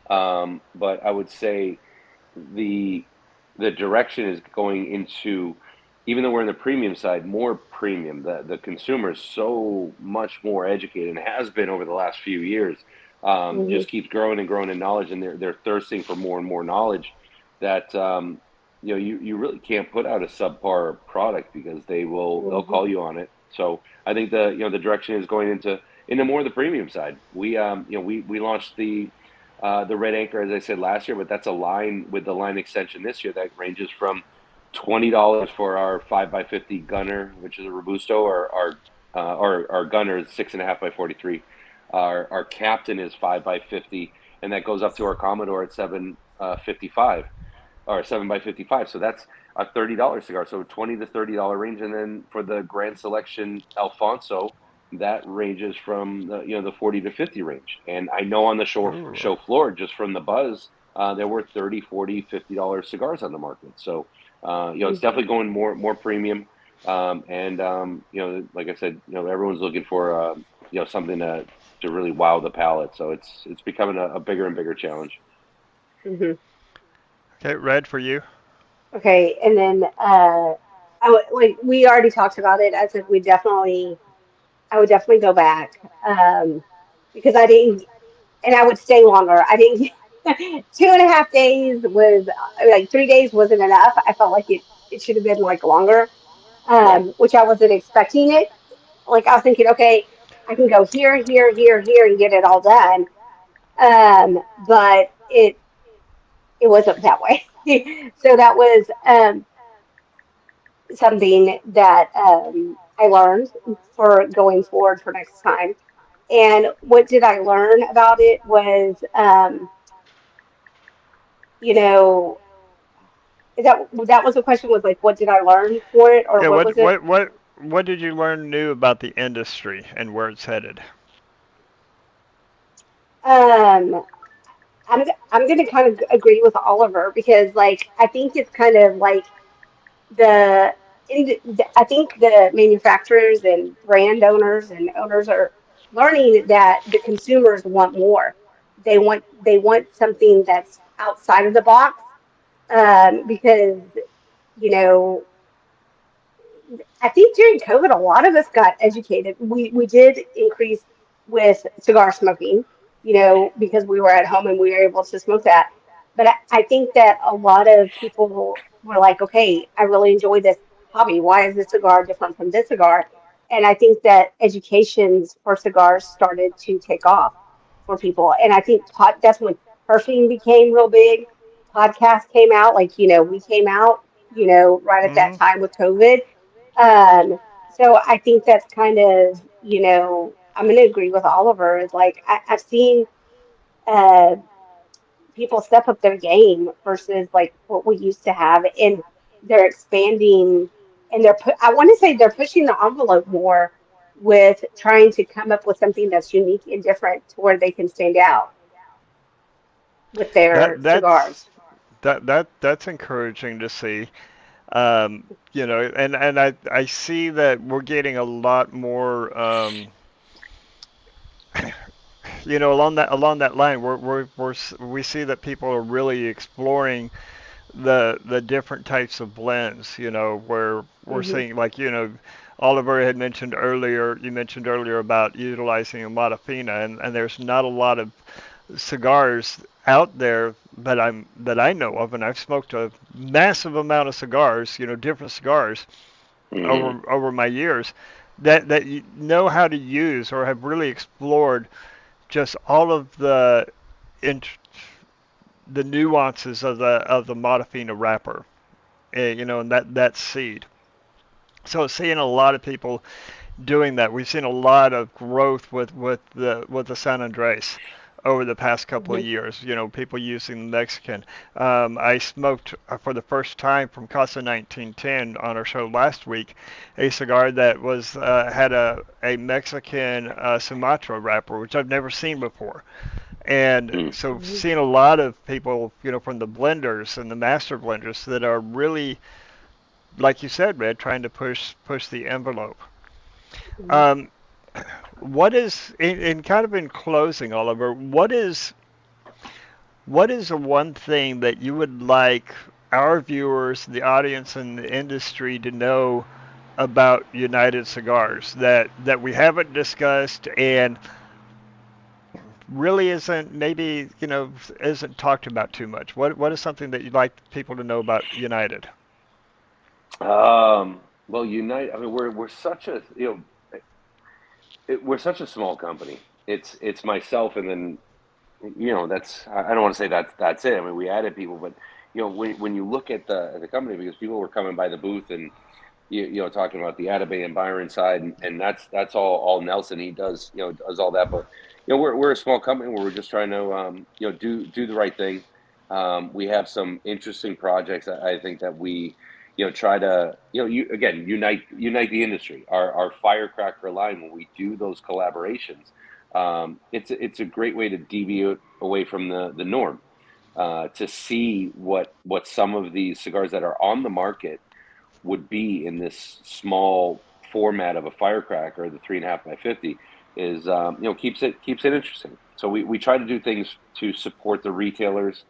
But I would say the direction is going into, even though we're in the premium side, more premium. The consumer is so much more educated and has been over the last few years. Hmm. Just keeps growing and growing in knowledge, and they're thirsting for more and more knowledge. That you really can't put out a subpar product because they'll Hmm. call you on it. So I think the direction is going into more of the premium side. We launched the Red Anchor, as I said last year, but that's a line with the line extension this year that ranges from $20 for our 5x50 gunner, which is a Robusto, or our gunner is 6.5x43. Our captain is 5x50, and that goes up to our Commodore at 755 or 7x55. So that's a $30 cigar. So $20 to $30 range, and then for the Grand Selection Alfonso, that ranges from the 40 to 50 range. And I know on the Ooh. show floor, just from the buzz, there were 30, 40, $50 cigars on the market. So it's Hmm. definitely going more premium. And like I said, everyone's looking for something to really wow the palate. So it's becoming a bigger and bigger challenge. Hmm. Okay, Red for you. Okay, and then like we already talked about it. I said I would definitely go back, because I didn't, and I would stay longer. I didn't. 2.5 days was like 3 days wasn't enough. I felt like it should have been like longer, Right. which I wasn't expecting it. Like I was thinking, okay, I can go here, here, here, here, and get it all done. But it wasn't that way. So that was something that I learned for going forward for next time. And what did I learn about it was, you know, that was the question, was like, what did I learn for it, or Yeah, what was it? what did you learn new about the industry and where it's headed? Um, I'm going to kind of agree with Oliver, because like I think it's kind of like the I think the manufacturers and brand owners and owners are learning that the consumers want more. They want something that's outside of the box, because you know I think during COVID, a lot of us got educated. We did increase with cigar smoking, because we were at home and we were able to smoke that. But I think that a lot of people were like, okay, I really enjoy this hobby. Why is this cigar different from this cigar? And I think that educations for cigars started to take off for people. And I think that's when perfing became real big. Podcasts came out, like, we came out, right at that Hmm. time with COVID. So I think that's kind of, I'm going to agree with Oliver. Is like I've seen uh, people step up their game versus like what we used to have, and they're expanding, and I want to say they're pushing the envelope more with trying to come up with something that's unique and different to where they can stand out with their That cigars. that's encouraging to see. And I see that we're getting a lot more. Along that line, we see that people are really exploring the different types of blends. Where we're Hmm. seeing, like, Oliver had mentioned earlier. You mentioned earlier about utilizing a Modafina, and there's not a lot of cigars out there that I know of, and I've smoked a massive amount of cigars, different cigars Hmm. over my years, that you know how to use or have really explored just all of int- the nuances of the Modafina wrapper, and that seed. So seeing a lot of people doing that. We've seen a lot of growth with the San Andres over the past couple of Mhm. years. People using the Mexican. I smoked for the first time from Casa 1910 on our show last week a cigar that was had a Mexican Sumatra wrapper, which I've never seen before. And Mm. so Mhm. seeing a lot of people, from the blenders and the master blenders that are really, like you said, Red, trying to push the envelope. Mhm. Um, what is in kind of in closing, Oliver? What is the one thing that you would like our viewers, the audience, and the industry to know about United Cigars that we haven't discussed and really isn't maybe isn't talked about too much? What is something that you'd like people to know about United? Well, Unite. I mean, we're such a we're such a small company. It's myself, and then that's I don't want to say that's it. I mean, we added people, but when you look at the company, because people were coming by the booth and talking about the Atabey and Byron side, and that's all Nelson. He does all that, but we're a small company where we're just trying to do the right thing. We have some interesting projects. I think that we try to you again unite the industry. Our firecracker line, when we do those collaborations, it's a great way to deviate away from the norm, to see what some of these cigars that are on the market would be in this small format of a firecracker, the 3.5 by 50, is keeps it interesting. So we try to do things to support the retailers,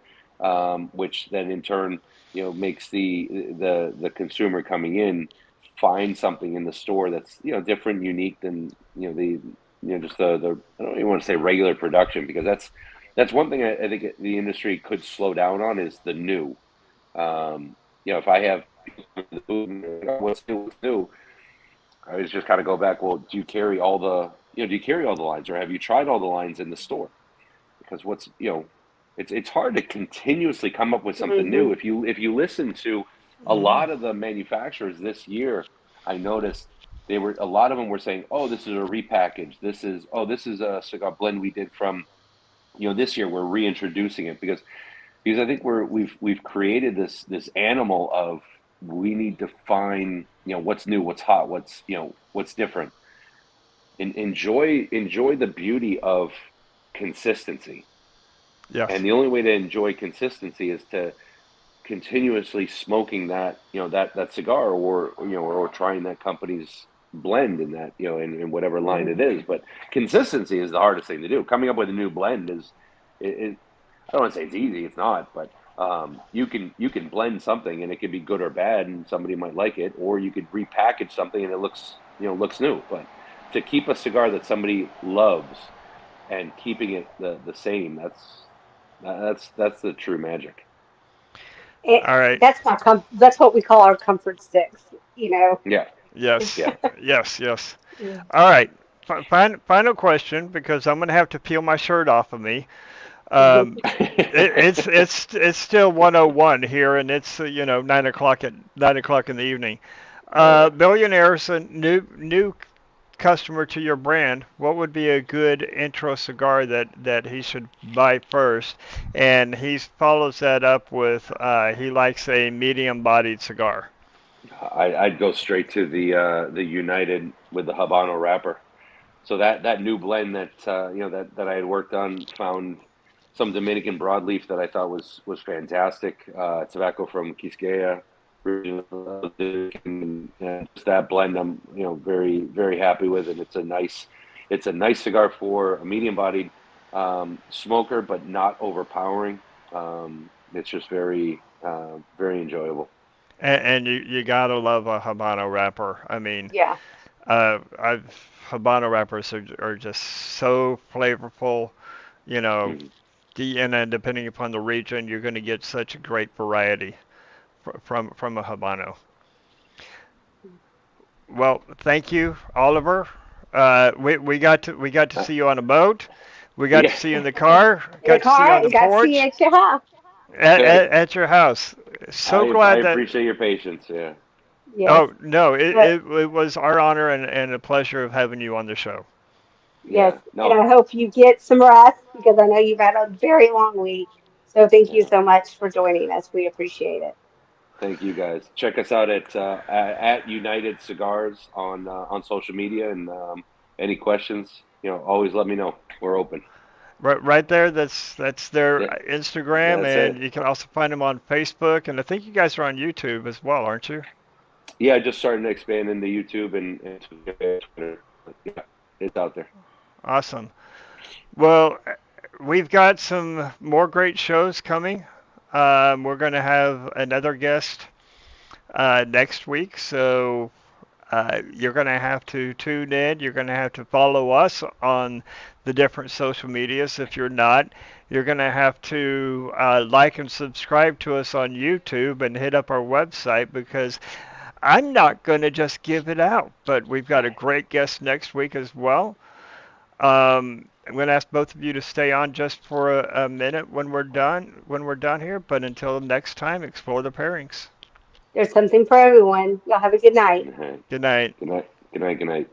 which then in turn makes the consumer coming in find something in the store that's different, unique than the just the I don't even want to say regular production, because that's one thing I think the industry could slow down on, is the new. If I have the food and they're like, "Oh, what's new?" I always just kind of go back. Well, do you carry all the lines, or have you tried all the lines in the store? Because it's hard to continuously come up with something new. Mhm. If you listen to a Hmm. lot of the manufacturers this year, I noticed a lot of them were saying, "Oh, this is a repackage. This is a cigar blend we did from this year. We're reintroducing it because I think we've created this animal of, we need to find what's new, what's hot, what's different, and enjoy the beauty of consistency. And Yes. the only way to enjoy consistency is to continuously smoking that cigar, or trying that company's blend in that in whatever line Mhm. it is. But consistency is the hardest thing to do. Coming up with a new blend is I don't want to say it's easy. It's not, but you can blend something and it can be good or bad, and somebody might like it, or you could repackage something and it looks new. But to keep a cigar that somebody loves and keeping it the same, that's the true magic. All right. That's what we call our comfort sticks, you know. Yeah, Yes. yeah. Yes. Yes. Yeah. All right. Final question, because I'm going to have to peel my shirt off of me. Um, it's still 101 here, and it's 9 o'clock in the evening. Oh yeah. Billionaire's a new customer to your brand. What would be a good intro cigar that he should buy first? And he follows that up with he likes a medium-bodied cigar. I'd go straight to the United with the Habano wrapper. So that new blend that I had worked on, found some Dominican broadleaf that I thought was fantastic. Tobacco from Quisqueya, and just that blend I'm very very happy with, and it's a nice cigar for a medium bodied smoker, but not overpowering. It's just very enjoyable. And you gotta love a Habano wrapper. I mean, Yeah. I've Habano wrappers are just so flavorful. You know, Mhm. and then depending upon the region, you're going to get such a great variety from a Habano. Well, thank you, Oliver. We got to Uh, see you on a boat. We got to yeah. see you in the car. In the Got to see you on car, the you got to see porch it. Yeah. at your house. So I glad that appreciate your patience. Yeah. Yes. Oh no, But it was our honor and a pleasure of having you on the show. yes, Yeah. and No. I hope you get some rest because I know you've had a very long week. So thank you Yeah. so much for joining us. We appreciate it. Thank you guys. Check us out at United Cigars on social media, and any questions, always let me know. We're open. Right there, that's their Yeah, Instagram, that's and it. you can also find them on Facebook, and I think you guys are on YouTube as well, aren't you? Yeah, just starting to expand into YouTube and Twitter. Yeah, it's out there. Awesome. Well, we've got some more great shows coming. We're going to have another guest next week, so you're going to have to tune in. You're going to have to follow us on the different social medias. If you're not, you're going to have to like and subscribe to us on YouTube and hit up our website because I'm not going to just give it out, but we've got a great guest next week as well. I'm going to ask both of you to stay on just for a minute when we're done here. But until next time, explore the pairings. There's something for everyone. Y'all have a good night. All right. Good night. Good night. Good night. Good night.